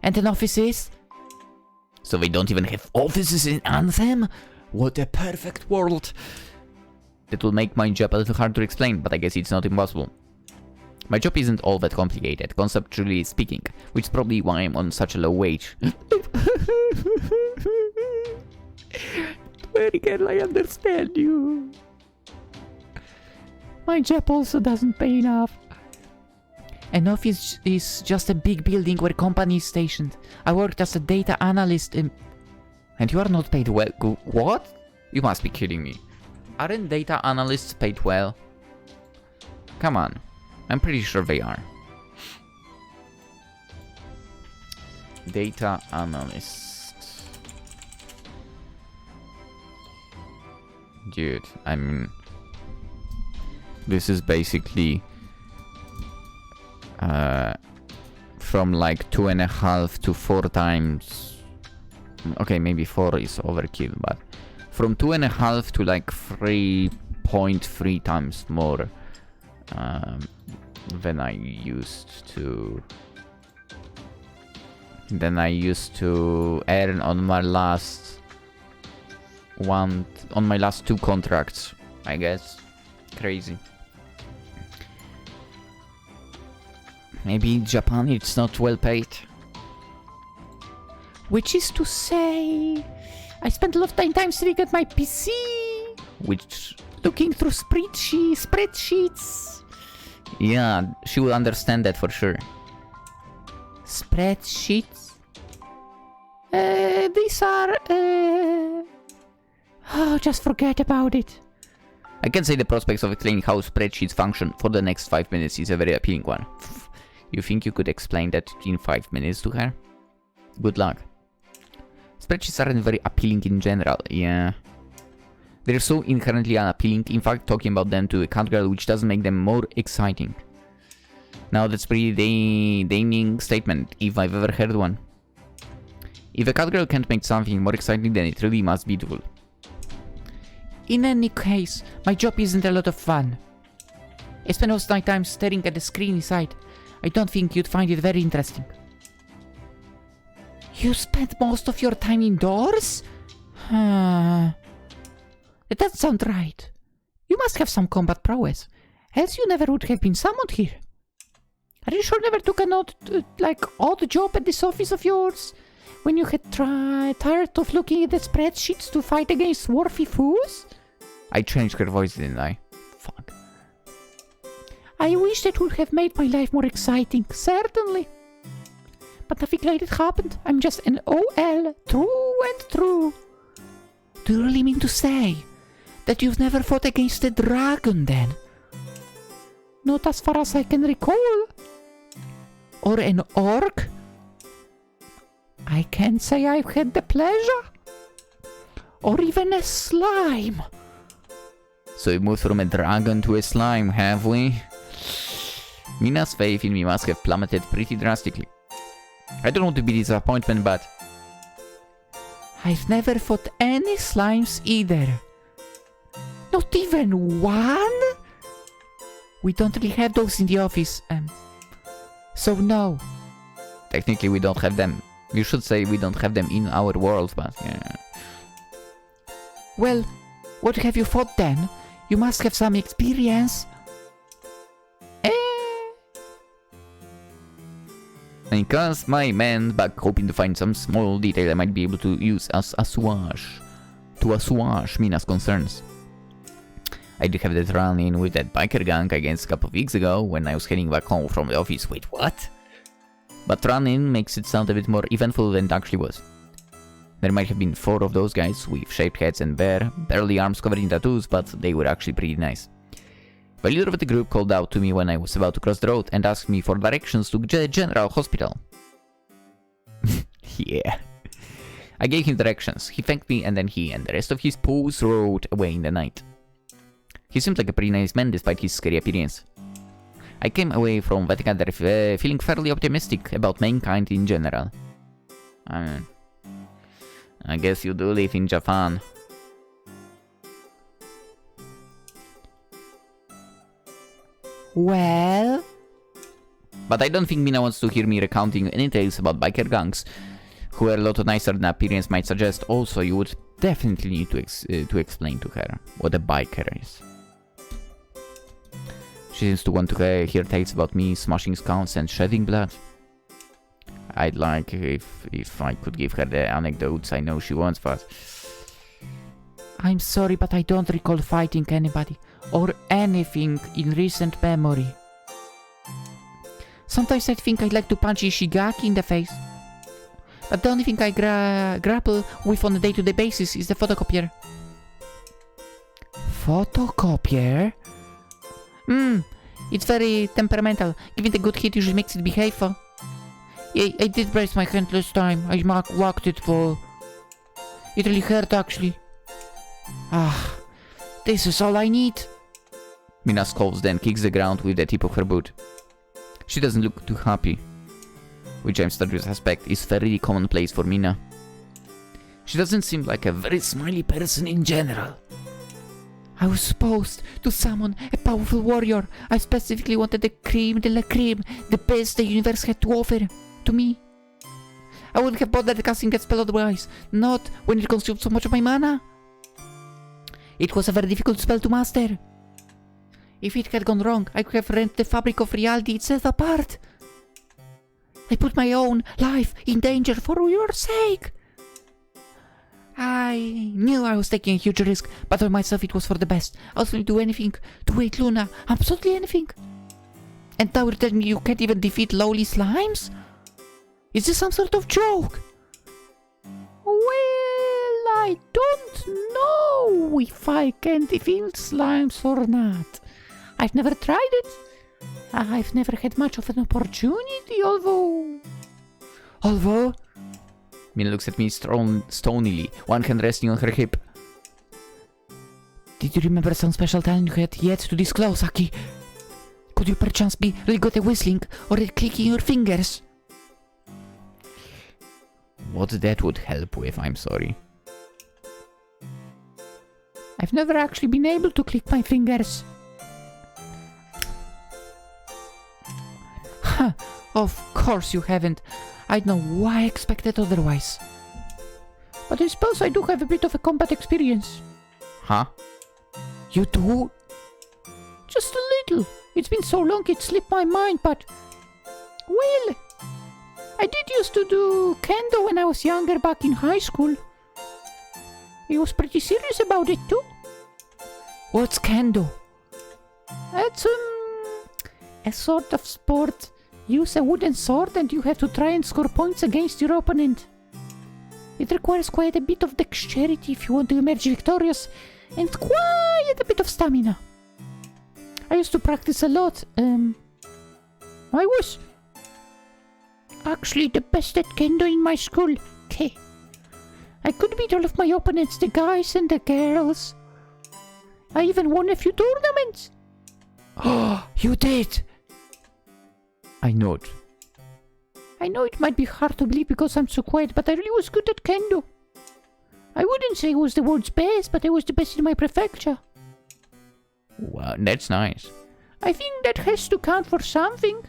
[SPEAKER 2] And an office is?
[SPEAKER 1] So they don't even have offices in Anthem? What a perfect world! That will make my job a little hard to explain, but I guess it's not impossible. My job isn't all that complicated, conceptually speaking, which is probably why I'm on such a low wage.
[SPEAKER 2] Where can I understand you? My job also doesn't pay enough. An office is just a big building where company is stationed. I worked as a data analyst in...
[SPEAKER 1] And you are not paid well? What? You must be kidding me. Aren't data analysts paid well? Come on. I'm pretty sure they are. Data analyst. Dude, I mean... This is basically... from like 2.5 to 4 times... Okay, maybe 4 is overkill, but... From 2.5 to like 3.3 times more than I used to earn on my last my last 2 contracts, I guess. Crazy. Maybe in Japan it's not well paid.
[SPEAKER 2] Which is to say... I spent a lot of time sitting at my PC.
[SPEAKER 1] Which...
[SPEAKER 2] Looking through spreadsheets.
[SPEAKER 1] Yeah, she will understand that for sure.
[SPEAKER 2] Spreadsheets? These are... Oh, just forget about it.
[SPEAKER 1] I can say the prospects of explaining how spreadsheets function for the next 5 minutes is a very appealing one. You think you could explain that in 5 minutes to her? Good luck. Spreadsheets aren't very appealing in general, yeah. They're so inherently unappealing, in fact talking about them to a cat girl which doesn't make them more exciting. Now that's pretty damning statement, if I've ever heard one. If a cat girl can't make something more exciting, then it really must be beautiful.
[SPEAKER 2] In any case, my job isn't a lot of fun. I spend most of my time staring at the screen inside. I don't think you'd find it very interesting. You spend most of your time indoors? That doesn't sound right. You must have some combat prowess, else you never would have been summoned here. Are you sure you never took an odd job at this office of yours? When you had tired of looking at the spreadsheets to fight against swarthy foes?
[SPEAKER 1] I changed her voice, didn't I? Fuck.
[SPEAKER 2] I wish that would have made my life more exciting, certainly. But nothing like that happened. I'm just an OL, true and true. Do you really mean to say that you've never fought against a dragon then? Not as far as I can recall. or an orc? I can't say I've had the pleasure. Or even a slime.
[SPEAKER 1] So we moved from a dragon to a slime, have we? Mina's faith in me must have plummeted pretty drastically. I don't want to be disappointment, but...
[SPEAKER 2] I've never fought any slimes either. Not even one? We don't really have those in the office, so no.
[SPEAKER 1] Technically we don't have them. You should say we don't have them in our world, but yeah.
[SPEAKER 2] Well, what have you fought then? You must have some experience.
[SPEAKER 1] I cast my man back, hoping to find some small detail I might be able to use as assuage. To assuage Mina's concerns. I did have that run-in with that biker gang against a couple of weeks ago when I was heading back home from the office. Wait, what? But run-in makes it sound a bit more eventful than it actually was. There might have been 4 of those guys with shaved heads and barely arms covered in tattoos, but they were actually pretty nice. The leader of the group called out to me when I was about to cross the road and asked me for directions to the General Hospital. Yeah. I gave him directions, he thanked me, and then he and the rest of his pools rode away in the night. He seemed like a pretty nice man despite his scary appearance. I came away from Vatican feeling fairly optimistic about mankind in general. I guess you do live in Japan.
[SPEAKER 2] Well...
[SPEAKER 1] But I don't think Mina wants to hear me recounting any tales about biker gangs, who are a lot nicer than appearance might suggest. Also, you would definitely need to explain to her what a biker is. She seems to want to hear tales about me smashing scouts and shedding blood. I'd like if I could give her the anecdotes I know she wants, but...
[SPEAKER 2] I'm sorry, but I don't recall fighting anybody, or anything in recent memory. Sometimes I think I'd like to punch Ishigaki in the face. But the only thing I grapple with on a day-to-day basis is the photocopier. Photocopier? It's very temperamental. Giving a good hit usually makes it behave. Yeah, I did brace my hand last time. I whacked it for... It really hurt, actually. This is all I need.
[SPEAKER 1] Mina scolds, then kicks the ground with the tip of her boot. She doesn't look too happy, which I'm starting to suspect is fairly commonplace for Mina. She doesn't seem like a very smiley person in general.
[SPEAKER 2] I was supposed to summon a powerful warrior. I specifically wanted the creme de la creme, the best the universe had to offer to me. I wouldn't have bothered casting that spell otherwise, not when it consumed so much of my mana. It was a very difficult spell to master. If it had gone wrong, I could have rent the fabric of reality itself apart. I put my own life in danger for your sake. I knew I was taking a huge risk, but for myself it was for the best. I was willing to do anything to wait Luna, absolutely anything. And now you're telling me you can't even defeat lowly slimes? Is this some sort of joke? Well, I don't know if I can defeat slimes or not. I've never tried it. I've never had much of an opportunity, although...
[SPEAKER 1] Mina looks at me stonily, one hand resting on her hip.
[SPEAKER 2] Did you remember some special talent you had yet to disclose, Aki? Could you perchance be really good at whistling or at clicking your fingers?
[SPEAKER 1] What that would help with, I'm sorry.
[SPEAKER 2] I've never actually been able to click my fingers. Huh, of course you haven't. I don't know why I expected otherwise. But I suppose I do have a bit of a combat experience.
[SPEAKER 1] Huh?
[SPEAKER 2] You do? Just a little. It's been so long it slipped my mind, but... Well, I did used to do kendo when I was younger back in high school. I was pretty serious about it too. What's kendo? It's a sort of sport. Use a wooden sword and you have to try and score points against your opponent. It requires quite a bit of dexterity if you want to emerge victorious, and quite a bit of stamina. I used to practice a lot. I was actually the best at kendo in my school. Okay. I could beat all of my opponents, the guys and the girls. I even won a few tournaments. Oh, you did!
[SPEAKER 1] I nod.
[SPEAKER 2] I know it might be hard to believe because I'm so quiet, but I really was good at kendo. I wouldn't say I was the world's best, but I was the best in my prefecture.
[SPEAKER 1] Wow, that's nice.
[SPEAKER 2] I think that has to count for something.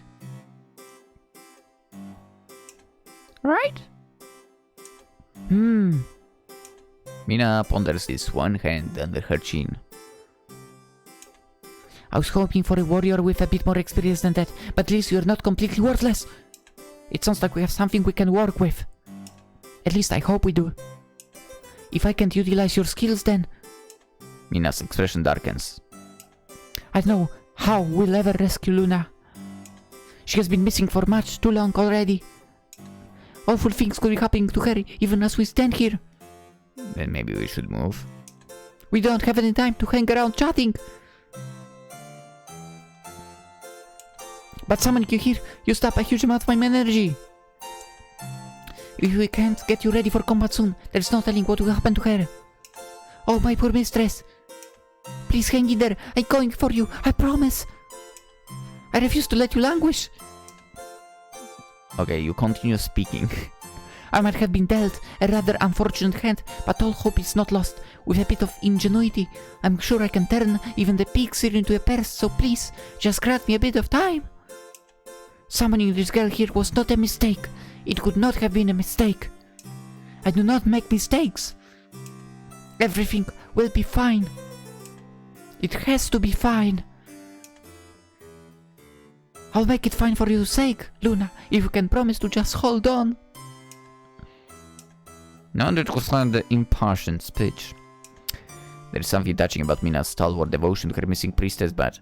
[SPEAKER 2] Right?
[SPEAKER 1] Mina ponders this, one hand under her chin.
[SPEAKER 2] I was hoping for a warrior with a bit more experience than that, but at least you're not completely worthless. It sounds like we have something we can work with. At least I hope we do. If I can't utilize your skills, then...
[SPEAKER 1] Mina's expression darkens.
[SPEAKER 2] I don't know how we'll ever rescue Luna. She has been missing for much too long already. Awful things could be happening to her even as we stand here.
[SPEAKER 1] Then maybe we should move.
[SPEAKER 2] We don't have any time to hang around chatting. But summoning you here used up a huge amount of my energy. If we can't get you ready for combat soon, there's no telling what will happen to her. Oh, my poor mistress. Please hang in there. I'm going for you. I promise. I refuse to let you languish.
[SPEAKER 1] Okay, you continue speaking.
[SPEAKER 2] I might have been dealt a rather unfortunate hand, but all hope is not lost. With a bit of ingenuity, I'm sure I can turn even the pigs here into a purse, so please, just grant me a bit of time. Summoning this girl here was not a mistake. It could not have been a mistake. I do not make mistakes. Everything will be fine. It has to be fine. I'll make it fine for your sake, Luna, if you can promise to just hold on.
[SPEAKER 1] Now that was not the impassioned speech. There is something touching about Mina's stalwart devotion to her missing priestess, but...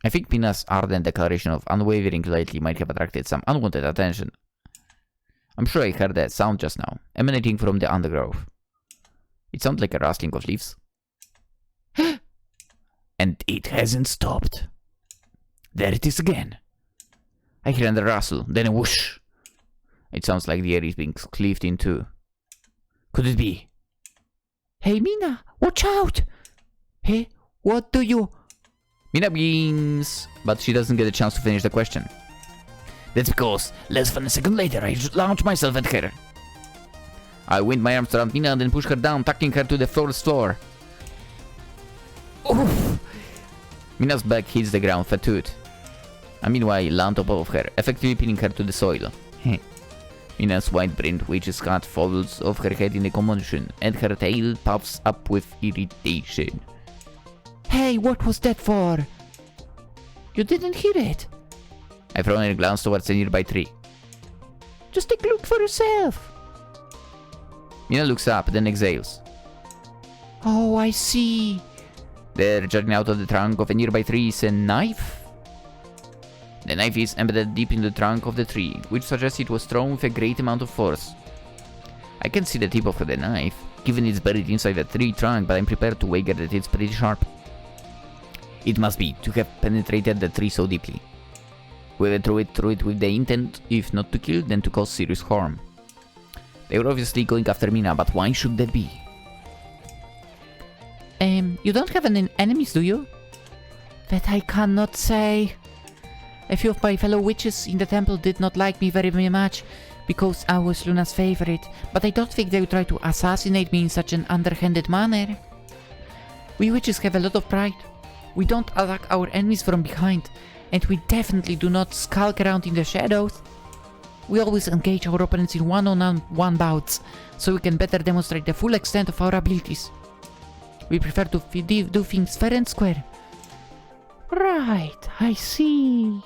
[SPEAKER 1] I think Mina's ardent declaration of unwavering loyalty might have attracted some unwanted attention. I'm sure I heard that sound just now, emanating from the undergrowth. It sounded like a rustling of leaves. And it hasn't stopped. There it is again. I hear another rustle, then a whoosh. It sounds like the air is being cleaved in two. Could it be?
[SPEAKER 2] Hey Mina, watch out! Hey, what do you...
[SPEAKER 1] Mina beams, but she doesn't get a chance to finish the question. That's because, less than a second later, I launch myself at her. I wind my arms around Mina and then push her down, tucking her to the floor. Oof! Mina's back hits the ground flat-toed. I meanwhile land on top of her, effectively pinning her to the soil. Mina's white-brimmed witch's hat falls off her head in a commotion, and her tail puffs up with irritation.
[SPEAKER 2] Hey, what was that for? You didn't hear it.
[SPEAKER 1] I throw a glance towards a nearby tree.
[SPEAKER 2] Just take a look for yourself.
[SPEAKER 1] Mina looks up, then exhales.
[SPEAKER 2] Oh, I see.
[SPEAKER 1] There, jutting out of the trunk of a nearby tree is a knife. The knife is embedded deep in the trunk of the tree, which suggests it was thrown with a great amount of force. I can see the tip of the knife, given it's buried inside the tree trunk, but I'm prepared to wager that it's pretty sharp. It must be, to have penetrated the tree so deeply. Whoever threw it with the intent, if not to kill, then to cause serious harm. They were obviously going after Mina, but why should that be?
[SPEAKER 2] You don't have any enemies, do you? That I cannot say. A few of my fellow witches in the temple did not like me very much, because I was Luna's favorite, but I don't think they would try to assassinate me in such an underhanded manner. We witches have a lot of pride. We don't attack our enemies from behind, and we definitely do not skulk around in the shadows. We always engage our opponents in one-on-one bouts, so we can better demonstrate the full extent of our abilities. We prefer to do things fair and square. Right, I see.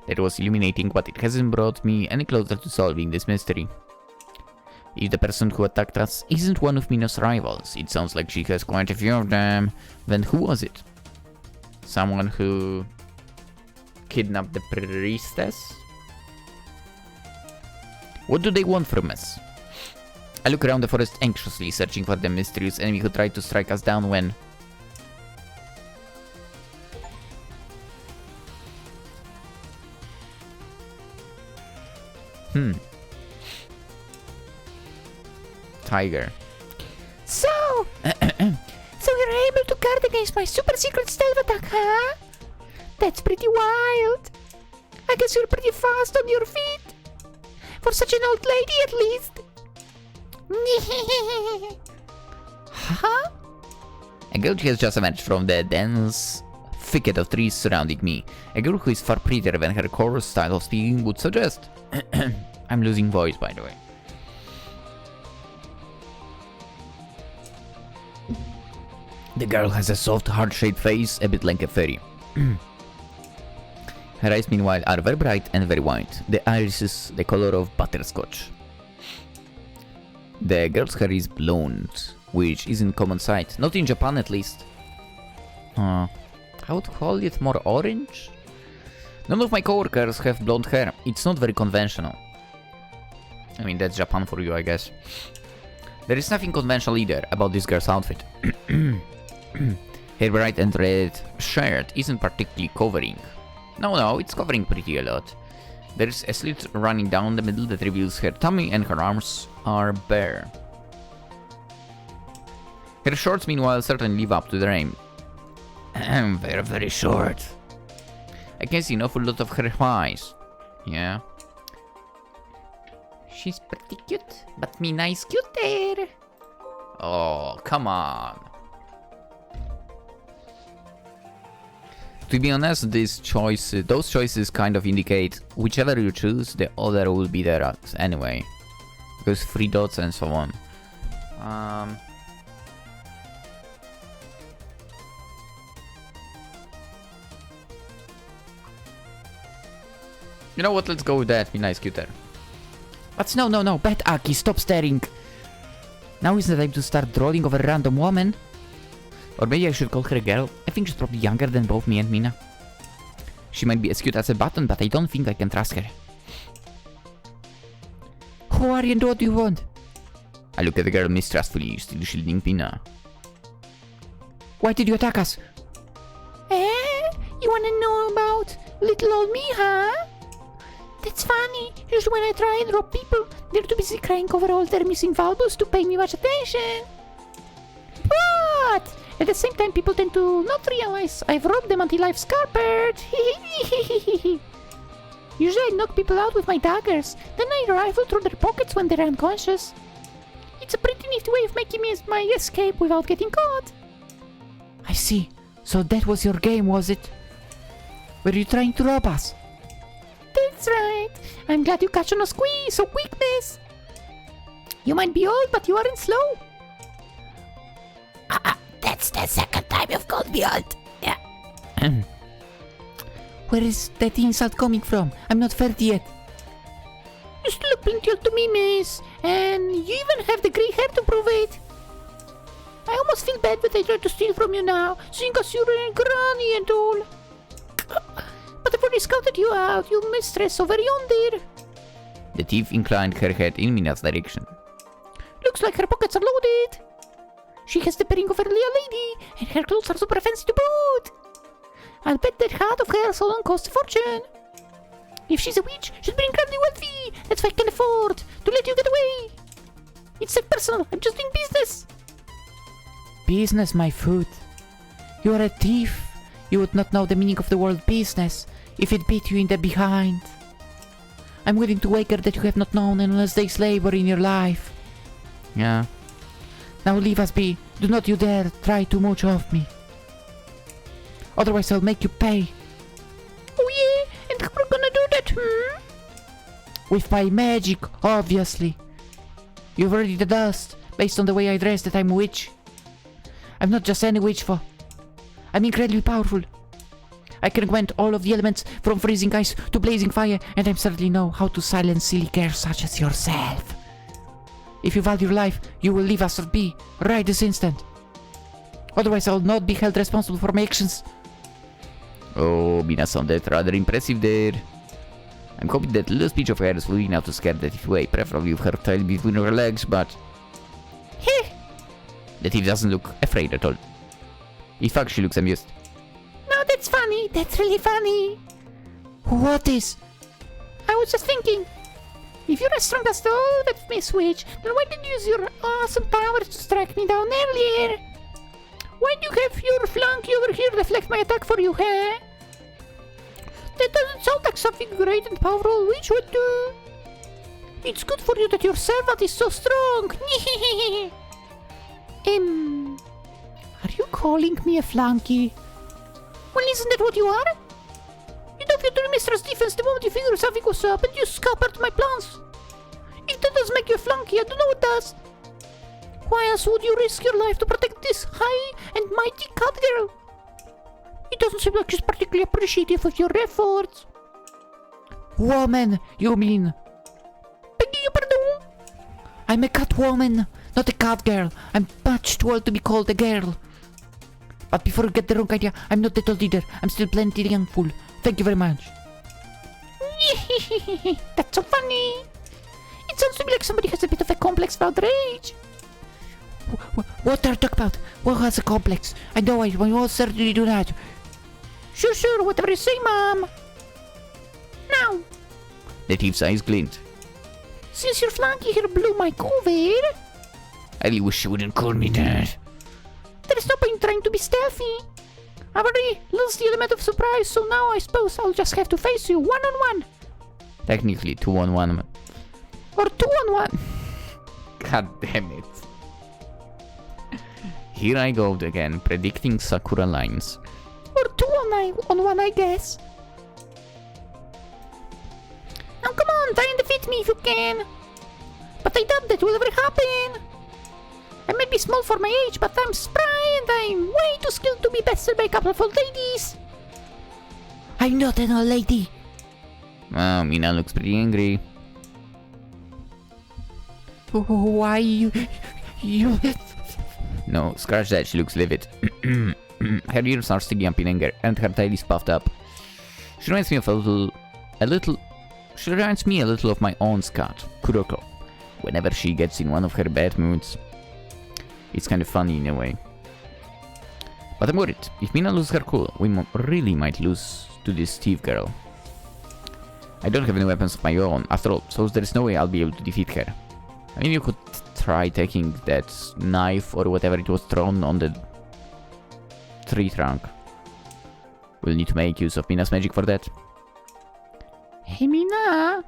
[SPEAKER 1] That was illuminating, but it hasn't brought me any closer to solving this mystery. If the person who attacked us isn't one of Mina's rivals, it sounds like she has quite a few of them, then who was it? Someone who kidnapped the priestess? What do they want from us? I look around the forest anxiously, searching for the mysterious enemy who tried to strike us down when... Tiger.
[SPEAKER 2] So, so you're able to guard against my super secret stealth attack, huh? That's pretty wild. I guess you're pretty fast on your feet. For such an old lady, at least. Huh?
[SPEAKER 1] A girl has just emerged from the dense thicket of trees surrounding me. A girl who is far prettier than her core style of speaking would suggest. I'm losing voice, by the way. The girl has a soft, heart-shaped face, a bit like a fairy. Her eyes, meanwhile, are very bright and very white. The iris is the color of butterscotch. The girl's hair is blonde, which isn't common sight, not in Japan at least. I would call it more orange? None of my coworkers have blonde hair. It's not very conventional. I mean, that's Japan for you, I guess. There is nothing conventional either about this girl's outfit. Her bright and red shirt isn't particularly covering. No, it's covering pretty a lot. There's a slit running down the middle that reveals her tummy and her arms are bare. Her shorts, meanwhile, certainly live up to the name. Very, very short. I can see an awful lot of her thighs. Yeah. She's pretty cute, but me nice cuter. Oh, come on. To be honest, those choices kind of indicate whichever you choose, the other will be there anyway. Because 3 dots and so on. You know what, let's go with that, be nice cuter.
[SPEAKER 2] But no, Bet Aki, stop staring. Now is the time to start drooling over a random woman.
[SPEAKER 1] Or maybe I should call her a girl. I think she's probably younger than both me and Mina. She might be as cute as a button, but I don't think I can trust her.
[SPEAKER 2] Who are you and what do you want?
[SPEAKER 1] I look at the girl mistrustfully, still shielding Mina.
[SPEAKER 2] Why did you attack us? You wanna know about little old me, huh? That's funny. Usually when I try and rob people, they're too busy crying over all their missing valuables to pay me much attention. But at the same time, people tend to not realize I've robbed them until I've scarpered. Usually I knock people out with my daggers, then I rifle through their pockets when they're unconscious. It's a pretty neat way of making my escape without getting caught. I see. So that was your game, was it? Were you trying to rob us? That's right. I'm glad you catch on a squeeze, so quickness. You might be old, but you aren't slow. That's the second time you've called me old. Yeah. Where is that insult coming from? I'm not 30 yet. You still look plenty old to me, miss. And you even have the grey hair to prove it. I almost feel bad that I tried to steal from you now, seeing as you're a granny and all. But I've already scouted you out, you mistress over yonder.
[SPEAKER 1] The thief inclined her head in Mina's direction.
[SPEAKER 2] Looks like her pockets are loaded. She has the bearing of a real lady, and her clothes are super fancy to boot. I'll bet that hat of hers alone costs a fortune. If she's a witch, she'll be incredibly wealthy. That's why I can afford to let you get away. It's not personal, I'm just doing business. Business, my foot. You are a thief. You would not know the meaning of the word business if it beat you in the behind. I'm willing to wager that you have not known unless there's labor in your life.
[SPEAKER 1] Yeah.
[SPEAKER 2] Now leave us be. Do not you dare try too much of me. Otherwise I'll make you pay. Oh yeah? And how are we gonna do that, With my magic, obviously. You've already the dust, based on the way I dress, that I'm a witch. I'm not just any witch, for I'm incredibly powerful. I can grant all of the elements from freezing ice to blazing fire, and I certainly know how to silence silly cares such as yourself. If you value your life, you will leave us be right this instant. Otherwise, I will not be held responsible for my actions.
[SPEAKER 1] Oh, Mina sounded rather impressive there. I'm hoping that little speech of hers will be enough to scare the thief away, preferably with her tail between her legs, but...
[SPEAKER 2] Heh!
[SPEAKER 1] The thief doesn't look afraid at all. In fact, she looks amused.
[SPEAKER 2] No, that's funny. That's really funny. What is? I was just thinking. If you're as strong as the old Miss Witch, then why didn't you use your awesome powers to strike me down earlier? Why do you have your flunky over here deflect my attack for you, huh? That doesn't sound like something great and powerful witch would do. It's good for you that your servant is so strong. Are you calling me a flunky? Well, isn't that what you are? You know you to Mistress Defense the moment you figure something was up and you scuppered my plans. If that does make you a flunky, I don't know what does. Why else would you risk your life to protect this high and mighty cat girl? It doesn't seem like she's particularly appreciative of your efforts. Woman, you mean? Begging your pardon? I'm a cat woman, not a cat girl. I'm much too old to be called a girl. But before you get the wrong idea, I'm not that old either. I'm still plenty youngful. Thank you very much. That's so funny. It sounds to me like somebody has a bit of a complex about rage. What are you talking about? Who has a complex? I know I will certainly do that. Sure, whatever you say, Mom. Now.
[SPEAKER 1] The thief's eyes glint.
[SPEAKER 2] Since your flunky here blew my cover,
[SPEAKER 1] I really wish you wouldn't call me that.
[SPEAKER 2] There's no point trying to be stealthy. I've already lost the element of surprise, so now I suppose I'll just have to face you one-on-one.
[SPEAKER 1] Technically 2-on-1.
[SPEAKER 2] Or 2-on-1.
[SPEAKER 1] God damn it. Here I go again, predicting Sakura lines.
[SPEAKER 2] Or 2-on-1, I guess. Now come on, try and defeat me if you can. But I doubt that will ever happen. I may be small for my age, but I'm spry and I'm way too skilled to be bested by a couple of old ladies. I'm not an old lady.
[SPEAKER 1] Wow, Mina looks pretty angry.
[SPEAKER 2] Why you...
[SPEAKER 1] No, scratch that, she looks livid. Her ears are sticking up in anger, and her tail is puffed up. She reminds me of She reminds me a little of my own cat, Kuroko, whenever she gets in one of her bad moods. It's kind of funny in a way. But I'm worried. If Mina loses her cool, we really might lose to this thief girl. I don't have any weapons of my own, after all, so there is no way I'll be able to defeat her. I mean, you could try taking that knife or whatever it was thrown on the tree trunk. We'll need to make use of Mina's magic for that.
[SPEAKER 2] Hey, Mina!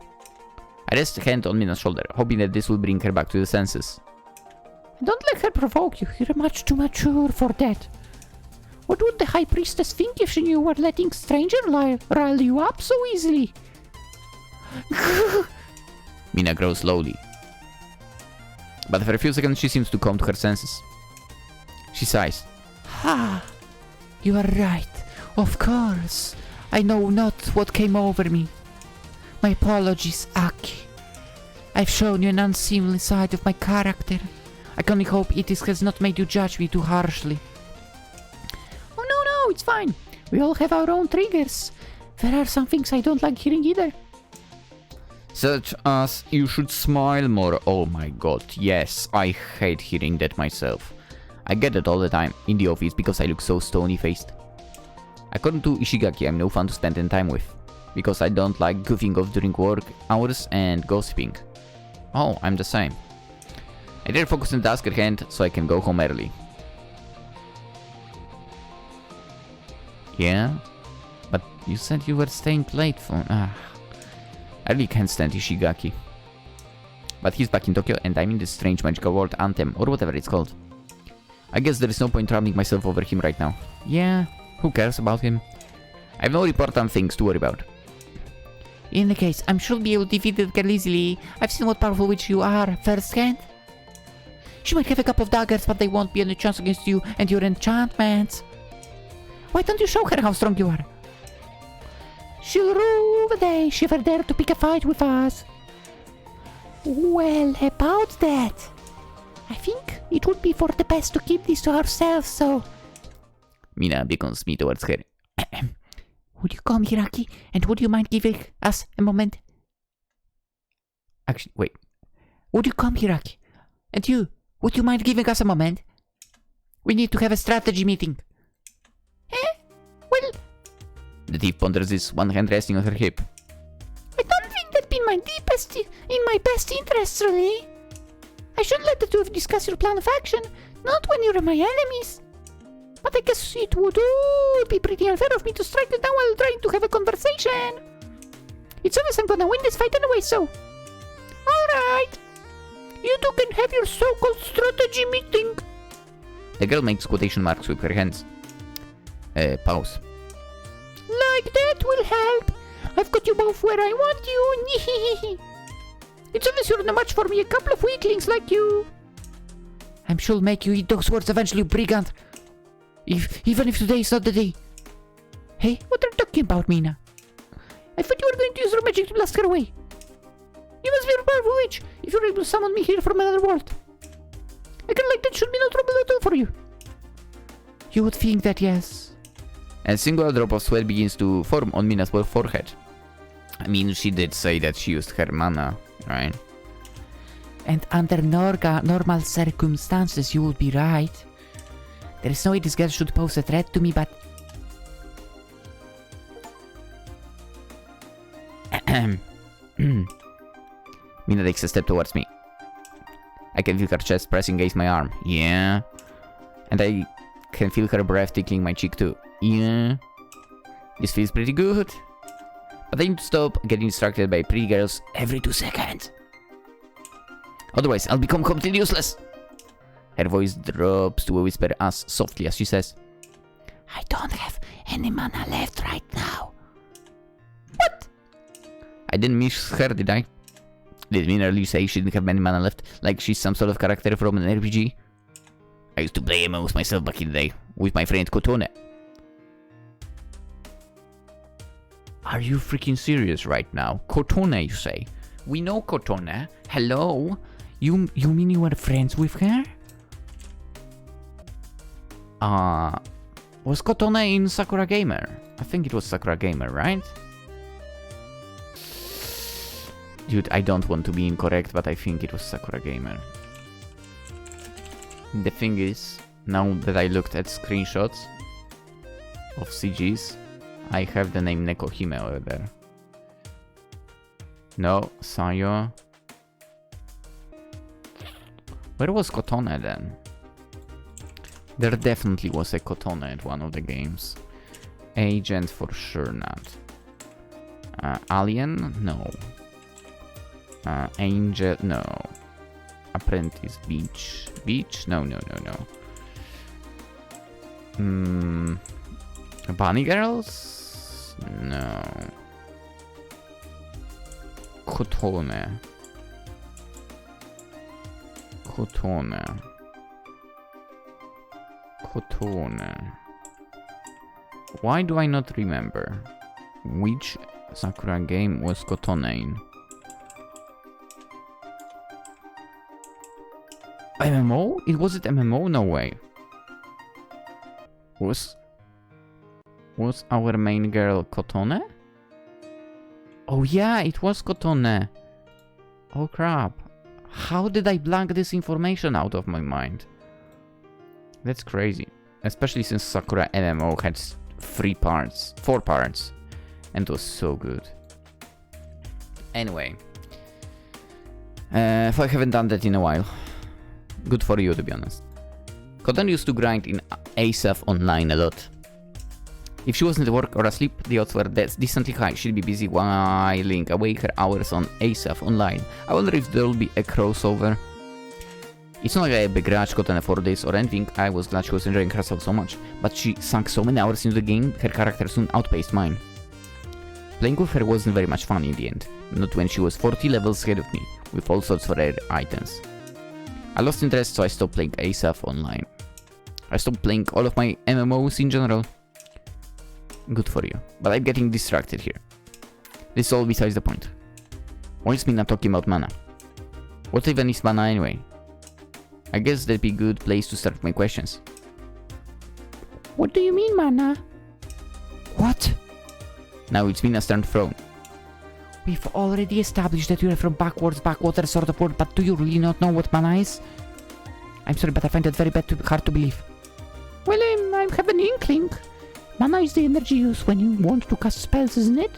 [SPEAKER 1] I rest a hand on Mina's shoulder, hoping that this will bring her back to the senses.
[SPEAKER 2] Don't let her provoke you. You're much too mature for that. What would the High Priestess think if she knew you were letting strangers rile you up so easily?
[SPEAKER 1] Mina grows slowly. But for a few seconds she seems to come to her senses. She sighs.
[SPEAKER 2] Ha! You are right. Of course. I know not what came over me. My apologies, Aki. I've shown you an unseemly side of my character. I can only hope it has not made you judge me too harshly. Oh no, it's fine. We all have our own triggers. There are some things I don't like hearing either.
[SPEAKER 1] Such as, you should smile more. Oh my god, yes, I hate hearing that myself. I get it all the time, in the office, because I look so stony-faced. According to Ishigaki, I'm no fun to spend any time with, because I don't like goofing off during work hours and gossiping. Oh, I'm the same. I dare focus on the task at hand, so I can go home early. Yeah? But you said you were staying late for... I really can't stand Ishigaki. But he's back in Tokyo and I'm in this strange magical world, Anthem, or whatever it's called. I guess there is no point troubling myself over him right now. Yeah, who cares about him? I have no important things to worry about.
[SPEAKER 2] In the case, I'm sure I'll be able to defeat that girl easily. I've seen what powerful witch you are firsthand. She might have a couple of daggers, but they won't be any chance against you and your enchantments. Why don't you show her how strong you are? She'll rue the day she ever dared to pick a fight with us. Well, about that, I think it would be for the best to keep this to ourselves, so...
[SPEAKER 1] Mina beckons me towards her.
[SPEAKER 2] Would you come, Hiraki, and would you mind giving us a moment?
[SPEAKER 1] Actually, wait.
[SPEAKER 2] Would you come, Hiraki? And you, would you mind giving us a moment? We need to have a strategy meeting. Well...
[SPEAKER 1] The thief ponders this, one hand resting on her hip.
[SPEAKER 2] I don't think that's been my deepest In my best interests, really. I should let the two of you discuss your plan of action, not when you're my enemies. But I guess it would be pretty unfair of me to strike you down while trying to have a conversation. It's obvious I'm gonna win this fight anyway, so... Alright. You two can have your so-called strategy meeting.
[SPEAKER 1] The girl makes quotation marks with her hands. Pause.
[SPEAKER 2] Like that will help. I've got you both where I want you. It's obvious you're not much for me, a couple of weaklings like you. I'm sure I'll make you eat those words eventually, you brigand. Even if today is not the day. Hey, what are you talking about, Mina? I thought you were going to use your magic to blast her away. You must be a powerful witch if you're able to summon me here from another world. A girl like that should be no trouble at all for you. You would think that, yes.
[SPEAKER 1] A single drop of sweat begins to form on Mina's forehead. I mean, she did say that she used her mana, right?
[SPEAKER 2] And under normal circumstances, you would be right. There is no way this girl should pose a threat to me, but...
[SPEAKER 1] Mina takes a step towards me. I can feel her chest pressing against my arm. Yeah. And I can feel her breath tickling my cheek too. Yeah. This feels pretty good. But I need to stop getting distracted by pretty girls every 2 seconds. Otherwise, I'll become completely useless. Her voice drops to a whisper as softly as she says,
[SPEAKER 2] I don't have any mana left right now.
[SPEAKER 1] What? I didn't miss her, did I? Did Mina really say she didn't have many mana left? Like she's some sort of character from an RPG? I used to play MMOs myself back in the day, with my friend Kotone. Are you freaking serious right now? Kotone, you say? We know Kotone. Hello?
[SPEAKER 2] You mean you were friends with her?
[SPEAKER 1] Was Kotone in Sakura Gamer? I think it was Sakura Gamer, right? Dude, I don't want to be incorrect, but I think it was Sakura Gamer. The thing is, now that I looked at screenshots of CGs, I have the name Nekohime over there. No, Sayo. Where was Kotone then? There definitely was a Kotone at one of the games. Agent for sure not. Alien? No. Angel? No. Apprentice? Beach? Beach? No. Bunny Girls? No. Kotone. Why do I not remember? Which Sakura game was Kotone in? MMO? Was it MMO? No way. Was our main girl Kotone? Oh yeah, it was Kotone. Oh crap. How did I blank this information out of my mind? That's crazy. Especially since Sakura MMO had 4 parts. And was so good. Anyway. If I haven't done that in a while. Good for you, to be honest. Kotone used to grind in ASAF online a lot. If she wasn't at work or asleep, the odds were decently high. She'd be busy whiling away her hours on ASAF online. I wonder if there'll be a crossover. It's not like I begrudged Kotone for this or anything. I was glad she was enjoying herself so much. But she sunk so many hours into the game, her character soon outpaced mine. Playing with her wasn't very much fun in the end. Not when she was 40 levels ahead of me, with all sorts of rare items. I lost interest, so I stopped playing ASAF online. I stopped playing all of my MMOs in general. Good for you. But I'm getting distracted here. This is all besides the point. Why is Mina talking about mana? What even is mana anyway? I guess that'd be a good place to start my questions.
[SPEAKER 2] What do you mean, mana? What?
[SPEAKER 1] Now it's Mina's turn to throw.
[SPEAKER 2] We've already established that you're from backwater sort of world, but do you really not know what mana is? I'm sorry, but I find that very hard to believe. Well, I have an inkling. Mana is the energy used when you want to cast spells, isn't it?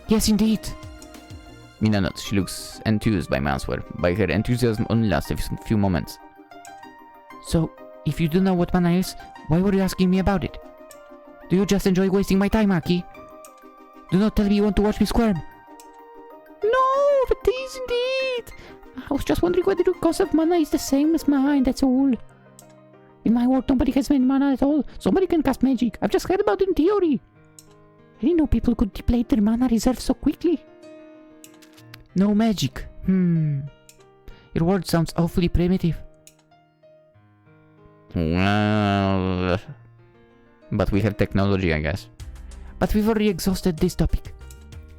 [SPEAKER 2] Yes, indeed.
[SPEAKER 1] Mina nods. She looks enthused by my answer, but her enthusiasm only lasts a few moments.
[SPEAKER 2] So, if you do know what mana is, why were you asking me about it? Do you just enjoy wasting my time, Aki? Do not tell me you want to watch me squirm. No, it is indeed. I was just wondering whether your cost of mana is the same as mine, that's all. In my world, nobody has any mana at all. Somebody can cast magic. I've just heard about it in theory. I didn't know people could deplete their mana reserve so quickly. No magic. Your word sounds awfully primitive.
[SPEAKER 1] Well... But we have technology, I guess.
[SPEAKER 2] But we've already exhausted this topic.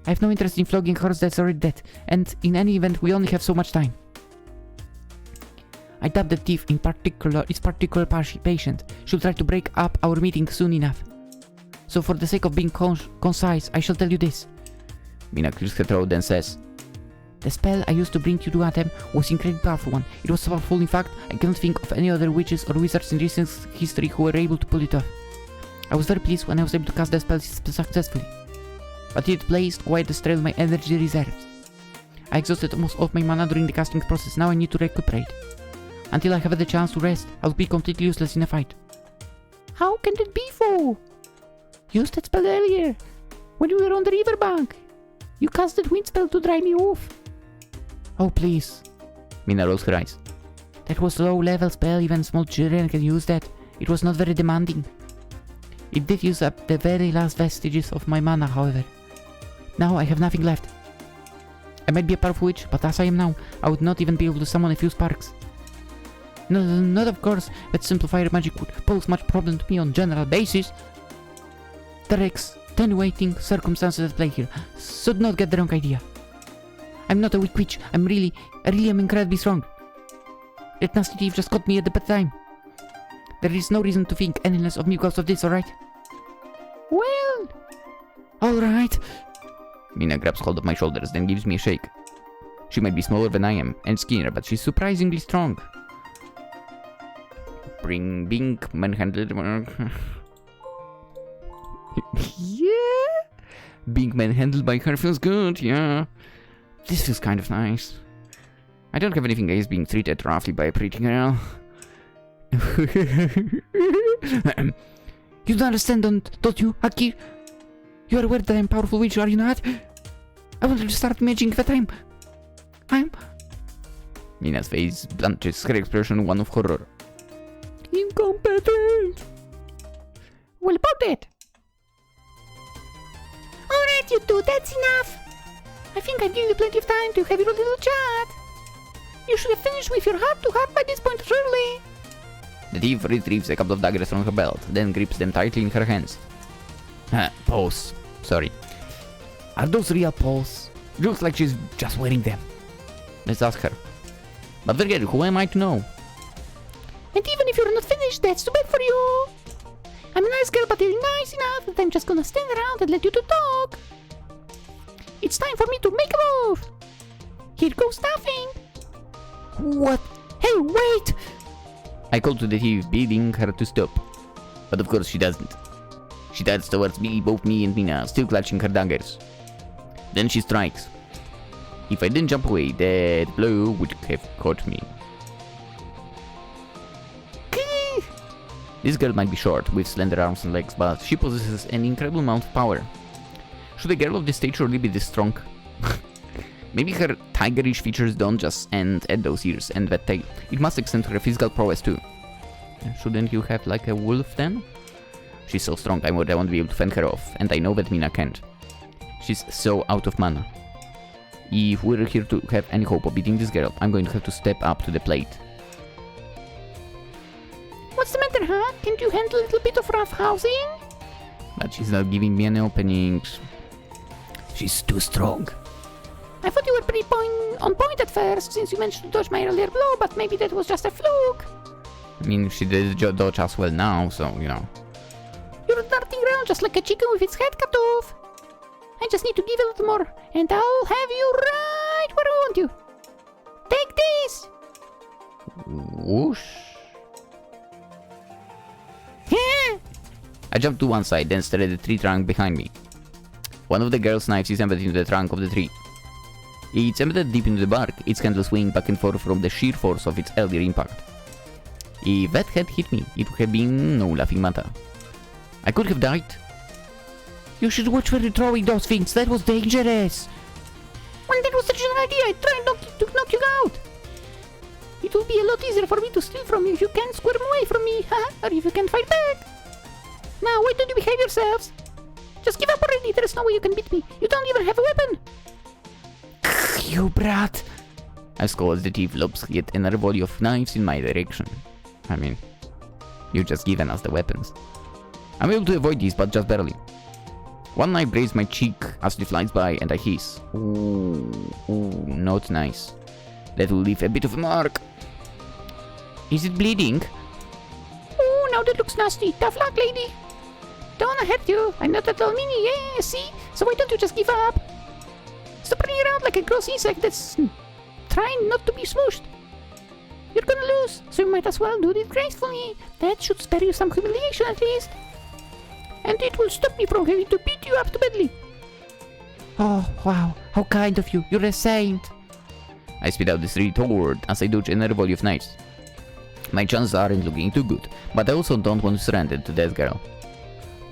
[SPEAKER 2] I have no interest in flogging horse that's already dead, and in any event, we only have so much time. I doubt the thief is particular patient. She'll try to break up our meeting soon enough. So for the sake of being concise, I shall tell you this.
[SPEAKER 1] Mina clears her throat, then says,
[SPEAKER 2] the spell I used to bring you to Anthem was an incredibly powerful one. It was so powerful, in fact, I cannot think of any other witches or wizards in recent history who were able to pull it off. I was very pleased when I was able to cast the spell successfully. But it placed quite a strain on my energy reserves. I exhausted almost all of my mana during the casting process. Now I need to recuperate. Until I have the chance to rest, I'll be completely useless in a fight. How can that be, fool? You used that spell earlier, when you were on the riverbank. You cast that wind spell to dry me off. Oh, please.
[SPEAKER 1] Mina rolls her eyes.
[SPEAKER 2] That was a low-level spell, even small children can use that. It was not very demanding. It did use up the very last vestiges of my mana, however. Now I have nothing left. I might be a powerful witch, but as I am now, I would not even be able to summon a few sparks. No, not of course that simplified magic would pose much problem to me on general basis. There are extenuating circumstances at play here, so do not get the wrong idea. I'm not a weak witch, I really am incredibly strong. That nasty thief just caught me at the bad time. There is no reason to think any less of me because of this, alright? Well... Alright.
[SPEAKER 1] Mina grabs hold of my shoulders, then gives me a shake. She might be smaller than I am, and skinnier, but she's surprisingly strong. Bring Bink, manhandled...
[SPEAKER 2] Yeah?
[SPEAKER 1] Being manhandled by her feels good, yeah. This feels kind of nice. I don't have anything against being treated roughly by a pretty girl.
[SPEAKER 2] You don't understand, don't you, Aki? You are aware that I'm a powerful witch, are you not? I wanted to start imagining that I'm...
[SPEAKER 1] Mina's face blanches, her expression one of horror.
[SPEAKER 2] Incompetent! Well, about that. Alright, you two, that's enough. I think I've given you plenty of time to have your little chat. You should have finished with your heart-to-heart by this point, surely.
[SPEAKER 1] The thief retrieves a couple of daggers from her belt, then grips them tightly in her hands. Paws. Sorry. Are those real paws? It looks like she's just wearing them. Let's ask her. But forget, who am I to know?
[SPEAKER 2] And even if you're not finished, that's too bad for you. I'm a nice girl, but you're nice enough that I'm just gonna stand around and let you two talk. It's time for me to make a move. Here goes nothing. What? Hey, wait!
[SPEAKER 1] I call to the thief, bidding her to stop. But of course she doesn't. She darts towards me, both me and Mina, still clutching her daggers. Then she strikes. If I didn't jump away, that blow would have caught me. This girl might be short, with slender arms and legs, but she possesses an incredible amount of power. Should a girl of this stature really be this strong? Maybe her tigerish features don't just end at those ears and that tail. It must extend to her physical prowess too. Shouldn't you have like a wolf then? She's so strong, I won't be able to fend her off, and I know that Mina can't. She's so out of mana. If we're here to have any hope of beating this girl, I'm going to have to step up to the plate.
[SPEAKER 2] What's the matter, huh? Can't you handle a little bit of rough housing?
[SPEAKER 1] But she's not giving me any openings. She's too strong.
[SPEAKER 2] I thought you were pretty on point at first, since you managed to dodge my earlier blow, but maybe that was just a fluke.
[SPEAKER 1] I mean, she did dodge as well now, so, you know.
[SPEAKER 2] You're darting around just like a chicken with its head cut off. I just need to give a little more, and I'll have you right where I want you. Take this!
[SPEAKER 1] Whoosh. I jumped to one side, then stared at the tree trunk behind me. One of the girl's knives is embedded into the trunk of the tree. It's embedded deep into the bark, its handle swing back and forth from the sheer force of its earlier impact. If that had hit me, it would have been no laughing matter. I could have died.
[SPEAKER 2] You should watch where you're throwing those things. That was dangerous. Well, that was such an idea. I tried to knock you out. It will be a lot easier for me to steal from you if you can't squirm away from me, or if you can't fight back. Now, why don't you behave yourselves? Just give up already. There's no way you can beat me. You don't even have a weapon. You brat.
[SPEAKER 1] I scold as the thief lobs yet another volley of knives in my direction. I mean, you've just given us the weapons. I'm able to avoid these, but just barely. One knife grazes my cheek as it flies by, and I hiss. Ooh, not nice. That will leave a bit of a mark.
[SPEAKER 2] Is it bleeding? Oh, now that looks nasty. Tough luck, lady. Don't wanna hurt you. I'm not at all meanie, yeah, see? So why don't you just give up? Stop running around like a gross insect that's trying not to be smooshed. You're gonna lose, so you might as well do it gracefully. That should spare you some humiliation at least. And it will stop me from having to beat you up to badly. Oh, wow. How kind of you. You're a saint.
[SPEAKER 1] I speed out this retort as I dodge another volley of knives. My chances aren't looking too good, but I also don't want to surrender to that girl.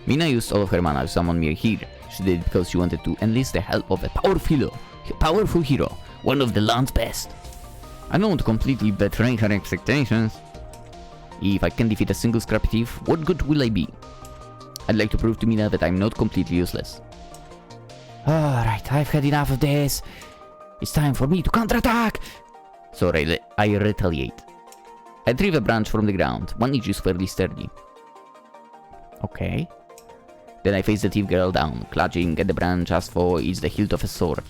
[SPEAKER 1] Mina used all of her mana to summon me here. She did it because she wanted to enlist the help of a powerful hero, one of the land's best. I don't want to completely betray her expectations. If I can defeat a single scrappy thief, what good will I be? I'd like to prove to Mina that I'm not completely useless.
[SPEAKER 2] Alright, I've had enough of this. It's time for me to counterattack!
[SPEAKER 1] So I retaliate. I retrieve a branch from the ground, one each is fairly sturdy. Okay. Then I face the thief girl down, clutching at the branch as for it's the hilt of a sword.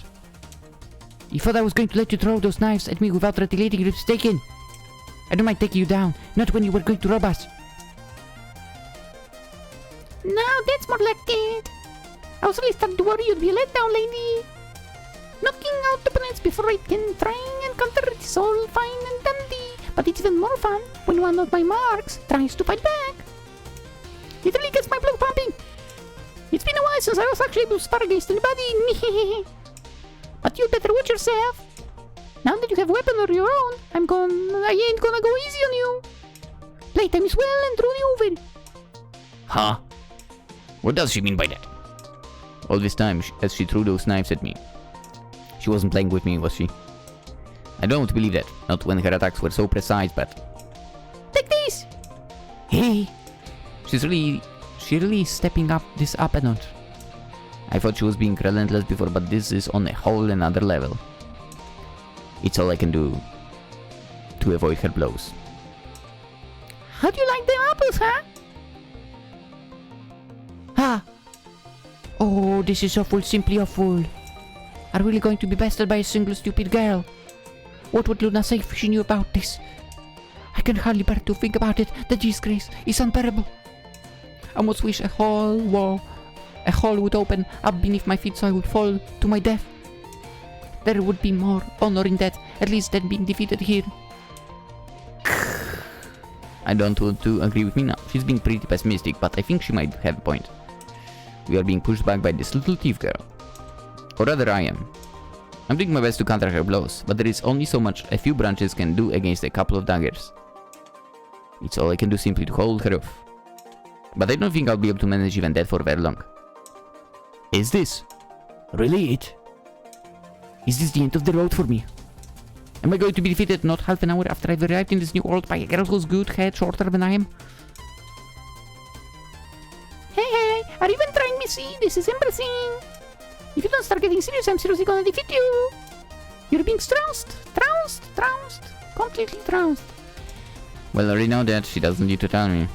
[SPEAKER 2] You thought I was going to let you throw those knives at me without retaliating, you're mistaken. I don't mind taking you down, not when you were going to rob us. Now that's more like it. I was really starting to worry you'd be a letdown, lady. Knocking out opponents before I can try and counter is all fine and dandy, but it's even more fun when one of my marks tries to fight back. It really gets my blood pumping. It's been a while since I was actually able to spar against anybody. But you better watch yourself. Now that you have a weapon of your own, I ain't gonna go easy on you. Playtime is well and truly over.
[SPEAKER 1] Huh? What does she mean by that? All this time, as she threw those knives at me. She wasn't playing with me, was she? I don't believe that. Not when her attacks were so precise, but...
[SPEAKER 2] Take this! Hey!
[SPEAKER 1] She really stepping this up a notch. I thought she was being relentless before, but this is on a whole another level. It's all I can do to avoid her blows.
[SPEAKER 2] How do you like the apples, huh? Ah! Oh, this is awful, simply awful. Are we really going to be bested by a single stupid girl? What would Luna say if she knew about this? I can hardly bear to think about it. The disgrace is unbearable. I almost wish a hole would open up beneath my feet so I would fall to my death. There would be more honor in that, at least than being defeated here.
[SPEAKER 1] I don't want to agree with Mina. She's being pretty pessimistic, but I think she might have a point. We are being pushed back by this little thief girl. Or rather I am. I'm doing my best to counter her blows, but there is only so much a few branches can do against a couple of daggers. It's all I can do simply to hold her off. But I don't think I'll be able to manage even that for very long. Is this really it? Is this the end of the road for me? Am I going to be defeated not half an hour after I've arrived in this new world by a girl whose good head shorter than I am?
[SPEAKER 2] Hey, are you even trying me? See, this is embarrassing. If you don't start getting serious, I'm seriously gonna defeat you. You're being trounced, completely trounced. Well, I already know that. She doesn't need to tell me.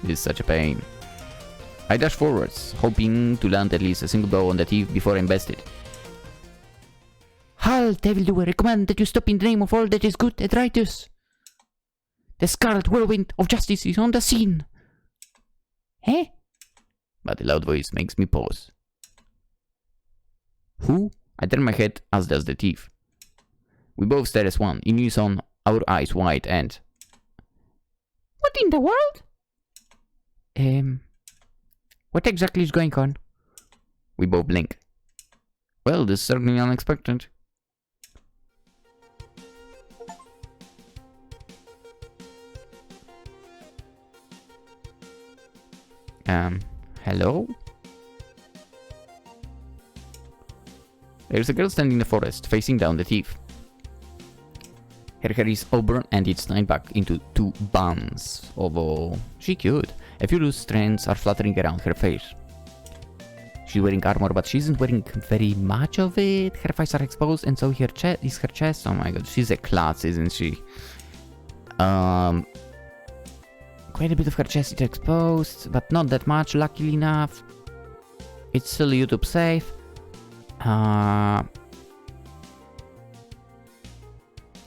[SPEAKER 2] This is such a pain. I dash forwards, hoping to land at least a single blow on the thief before I'm bested. Halt, evildoer! I command that you stop in the name of all that is good and righteous. The scarlet whirlwind of justice is on the scene. Eh? But a loud voice makes me pause. Who? I turn my head, as does the thief. We both stare as one, in unison, our eyes wide and... What in the world? What exactly is going on? We both blink. Well, this is certainly unexpected.
[SPEAKER 1] Hello? There's a girl standing in the forest, facing down the thief. Her hair is auburn and it's tied back into 2 buns, although she cute. A few loose strands are fluttering around her face. She's wearing armor, but she isn't wearing very much of it. Her thighs are exposed, and so her chest. Oh my god, she's a klutz, isn't she? Quite a bit of her chest is exposed, but not that much, luckily enough. It's still YouTube safe.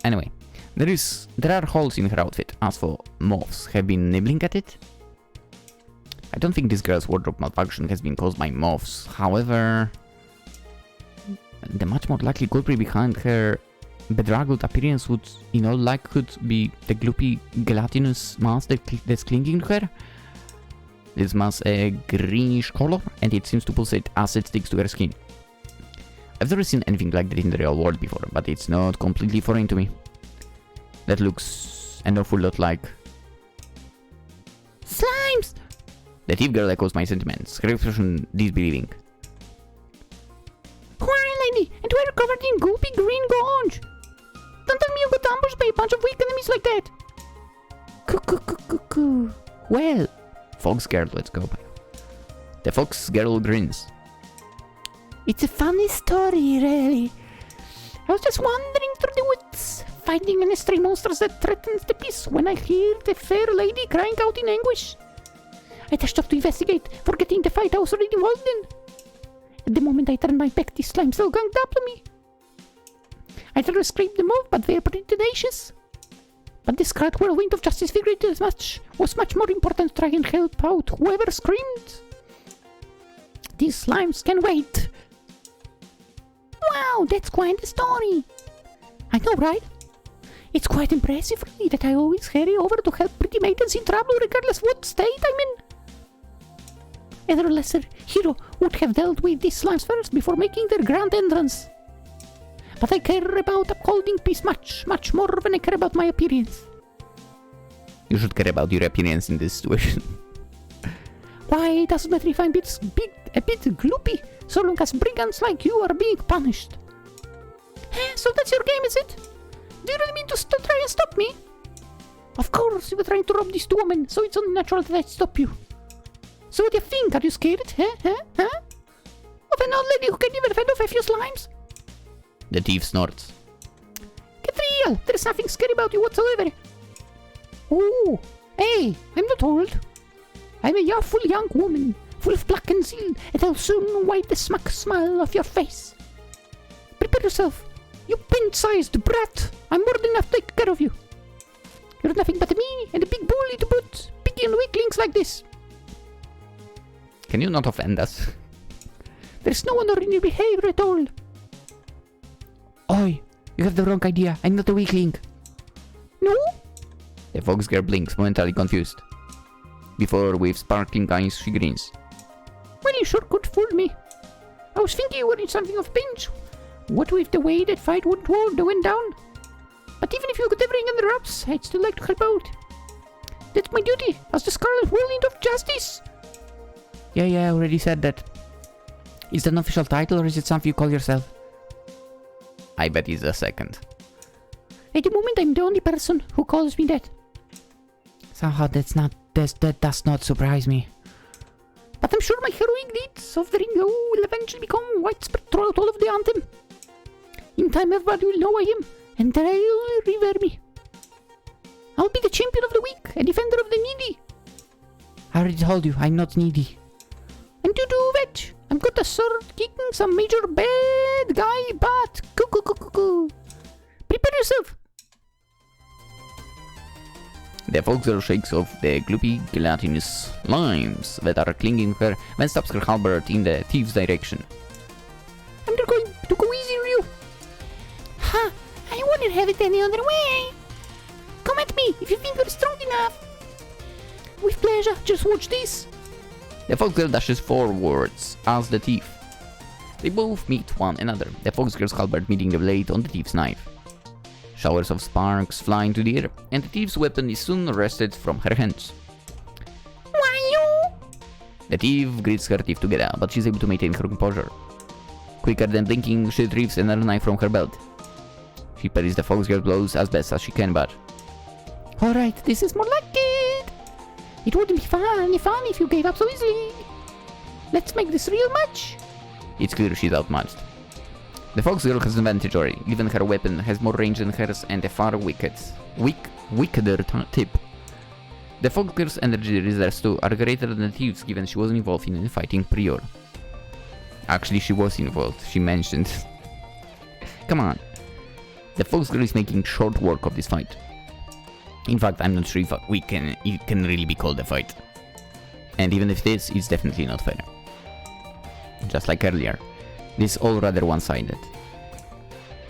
[SPEAKER 1] Anyway, there are holes in her outfit. As for moths, have been nibbling at it. I don't think this girl's wardrobe malfunction has been caused by moths. However, the much more likely culprit behind her bedraggled appearance would, in all likelihood, be the gloopy, gelatinous mass that's clinging to her. This mass a greenish color, and it seems to pulsate as it sticks to her skin. I've never seen anything like that in the real world before, but it's not completely foreign to me. That looks an awful lot like... Slimes! The thief girl echoes my sentiments, her expression disbelieving.
[SPEAKER 2] Who are you, lady? And we're covered in goopy green gouge. Don't tell me you got ambushed by a bunch of weak enemies like that. Coo.
[SPEAKER 1] Well, Fox girl, let's go. The fox girl grins.
[SPEAKER 2] It's a funny story, really. I was just wandering through the woods, fighting any stray monsters that threatens the peace, when I heard the fair lady crying out in anguish. I dashed off to investigate, forgetting the fight I was already involved in. At the moment I turned my back, the slime still ganged up to me. I tried to scrape them off, but they were pretty tenacious. But this cracked whirlwind of justice figured was much more important to try and help out whoever screamed. These slimes can wait. Wow, that's quite a story. I know, right? It's quite impressive, really, that I always hurry over to help pretty maidens in trouble regardless what state I'm in. Either lesser hero would have dealt with these slimes first before making their grand entrance. But I care about upholding peace much more than I care about my appearance.
[SPEAKER 1] You should care about your appearance in this situation.
[SPEAKER 2] Why, it doesn't matter if I'm a bit gloopy, so long as brigands like you are being punished. So that's your game, is it? Do you really mean to try and stop me? Of course, you were trying to rob these 2 women, so it's only natural that I stop you. So what do you think? Are you scared? Huh? Of an old lady who can even fend off a few slimes?
[SPEAKER 1] The thief snorts.
[SPEAKER 2] Get real! There's nothing scary about you whatsoever. Oh, hey, I'm not old. I'm a youthful young woman, full of pluck and zeal, and I'll soon wipe the smack smile off your face. Prepare yourself, you pint-sized brat. I'm more than enough to take care of you. You're nothing but me and a big bully to put picky and weaklings like this.
[SPEAKER 1] Can you not offend us?
[SPEAKER 2] There's no ordinary behavior at all.
[SPEAKER 1] Oi, you have the wrong idea. I'm not a weakling.
[SPEAKER 2] No?
[SPEAKER 1] The fox girl blinks, momentarily confused. Before, with sparkling eyes, she grins.
[SPEAKER 2] Well, you sure could fool me. I was thinking you were in something of pinch. What with the way that fight went down? But even if you got everything in the wraps, I'd still like to help out. That's my duty as the Scarlet Whirlwind of Justice.
[SPEAKER 1] Yeah, I already said that. Is that an official title or is it something you call yourself? I bet it's a second.
[SPEAKER 2] At the moment, I'm the only person who calls me that.
[SPEAKER 1] Somehow that does not surprise me.
[SPEAKER 2] But I'm sure my heroic deeds of the Ringo will eventually become widespread throughout all of the Anthem. In time, everybody will know I am, and they'll revere me. I'll be the champion of the weak, a defender of the needy.
[SPEAKER 1] I already told you, I'm not needy.
[SPEAKER 2] And to do that, I'm good at sword kicking some major bad guy butt. Coo. Prepare yourself.
[SPEAKER 1] The fox shakes off the gloopy, gelatinous limes that are clinging to her, then stops her halberd in the thief's direction.
[SPEAKER 2] I'm not going to go easy on you. Ha! I wouldn't have it any other way. Come at me if you think you're strong enough. With pleasure, just watch this.
[SPEAKER 1] The fox girl dashes forwards as the thief. They both meet one another, the fox girl's halberd meeting the blade on the thief's knife. Showers of sparks fly into the air, and the thief's weapon is soon wrested from her hands.
[SPEAKER 2] Why you?
[SPEAKER 1] The thief grits her teeth together, but she's able to maintain her composure. Quicker than blinking, she retrieves another knife from her belt. She parries the fox girl blows as best as she can, but...
[SPEAKER 2] Alright, this is more like it. It wouldn't be fun if you gave up so easily. Let's make this real match.
[SPEAKER 1] It's clear she's outmatched. The fox girl has an advantage already, given her weapon has more range than hers and a far wickeder tip. The fox girl's energy reserves too are greater than the thief's, given she wasn't involved in fighting prior. Actually, she was involved, she mentioned. Come on. The fox girl is making short work of this fight. In fact, I'm not sure if it can really be called a fight. And even if it is, it's definitely not fair. Just like earlier. This is all rather one-sided.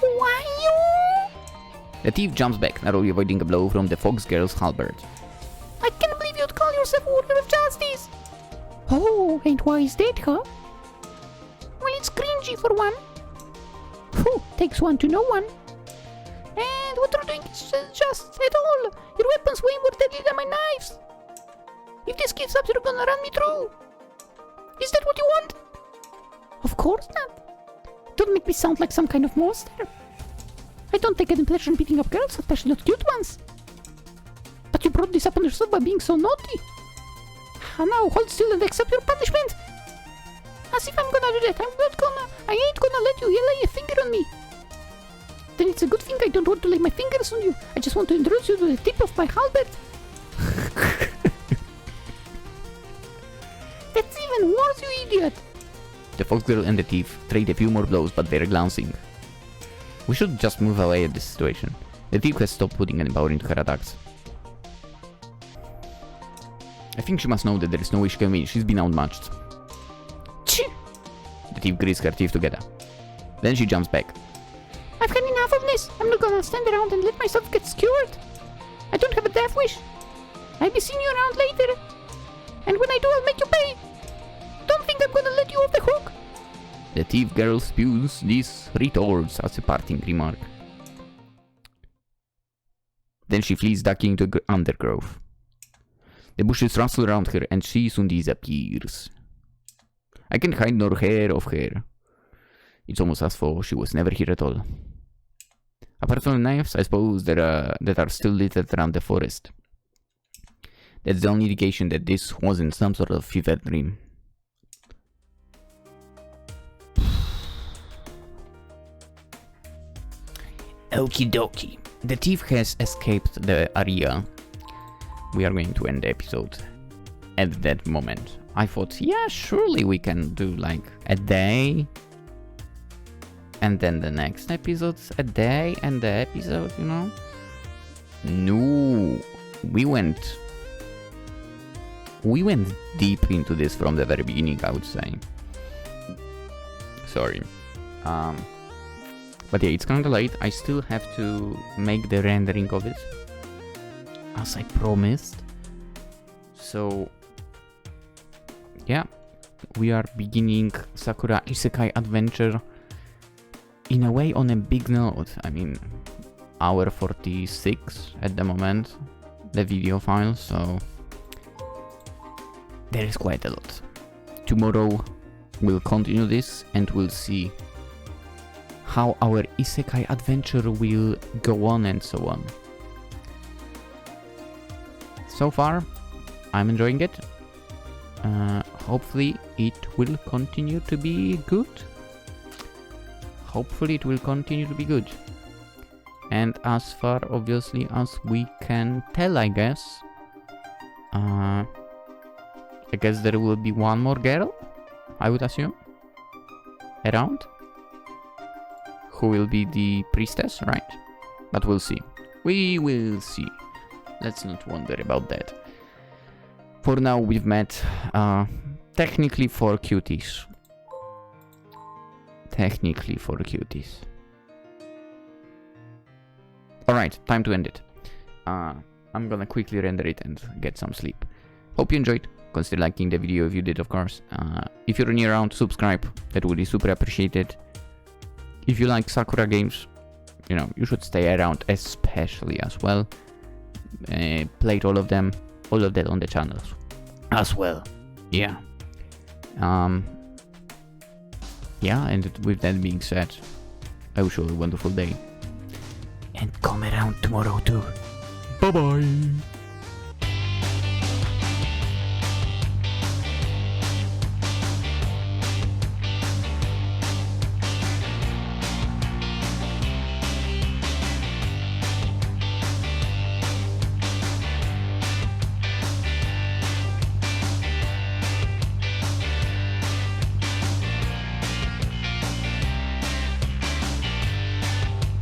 [SPEAKER 2] Why you?
[SPEAKER 1] The thief jumps back, narrowly avoiding a blow from the fox girl's halberd.
[SPEAKER 2] I can't believe you'd call yourself a warrior of justice. Oh, and why is that, huh? Well, it's cringy for one. Whew, takes one to know one. And what you're doing is just at all. Your weapon's way more deadly than my knives. If this keeps up, you're gonna run me through. Is that what you want? Of course not. Don't make me sound like some kind of monster. I don't take any pleasure in beating up girls, especially not cute ones. But you brought this upon yourself by being so naughty. And now hold still and accept your punishment. As if I'm gonna do that. I ain't gonna let you lay a finger on me. Then it's a good thing I don't want to lay my fingers on you. I just want to introduce you to the tip of my halberd. That's even worse, you idiot.
[SPEAKER 1] The fox girl and the thief trade a few more blows, but they're glancing. We should just move away at this situation. The thief has stopped putting any power into her attacks. I think she must know that there is no way she can win. She's been outmatched.
[SPEAKER 2] Chee!
[SPEAKER 1] The thief grits her teeth together. Then she jumps back.
[SPEAKER 2] I've had enough of this. I'm not gonna stand around and let myself get skewered. I don't have a death wish. I'll be seeing you around later. And when I do, I'll make you pay. Don't think I'm gonna let you off the hook.
[SPEAKER 1] The thief girl spews these retorts as a parting remark. Then she flees, ducking into the undergrowth. The bushes rustle around her and she soon disappears. I can't hide nor hair of her. It's almost as though she was never here at all. Apart from the knives, I suppose that are still littered around the forest. That's the only indication that this wasn't some sort of fever dream. Okie dokie. The thief has escaped the area. We are going to end the episode at that moment. I thought, yeah, surely we can do like a day. And then the next episode's a day and the episode, you know? No. We went deep into this from the very beginning, I would say. Sorry. But yeah, it's kinda late. I still have to make the rendering of it, as I promised. So, yeah, we are beginning Sakura Isekai Adventure in a way on a big note. I mean, hour 46 at the moment, the video file, so there is quite a lot. Tomorrow we'll continue this and we'll see how our Isekai adventure will go on and so on. So far, I'm enjoying it. Hopefully it will continue to be good. And as far, obviously, as we can tell, I guess. I guess there will be one more girl, I would assume, around, who will be the priestess, right? But we'll see. We will see. Let's not wonder about that. For now, we've met technically 4 cuties. Alright, time to end it. I'm gonna quickly render it and get some sleep. Hope you enjoyed. Consider liking the video if you did, of course. If you're new around, subscribe. That would be super appreciated. If you like Sakura games, you know, you should stay around, especially as well. Played all of them, all of that on the channels as well. Yeah. Yeah, and with that being said, I wish you all a wonderful day.
[SPEAKER 2] And come around tomorrow too.
[SPEAKER 1] Bye bye.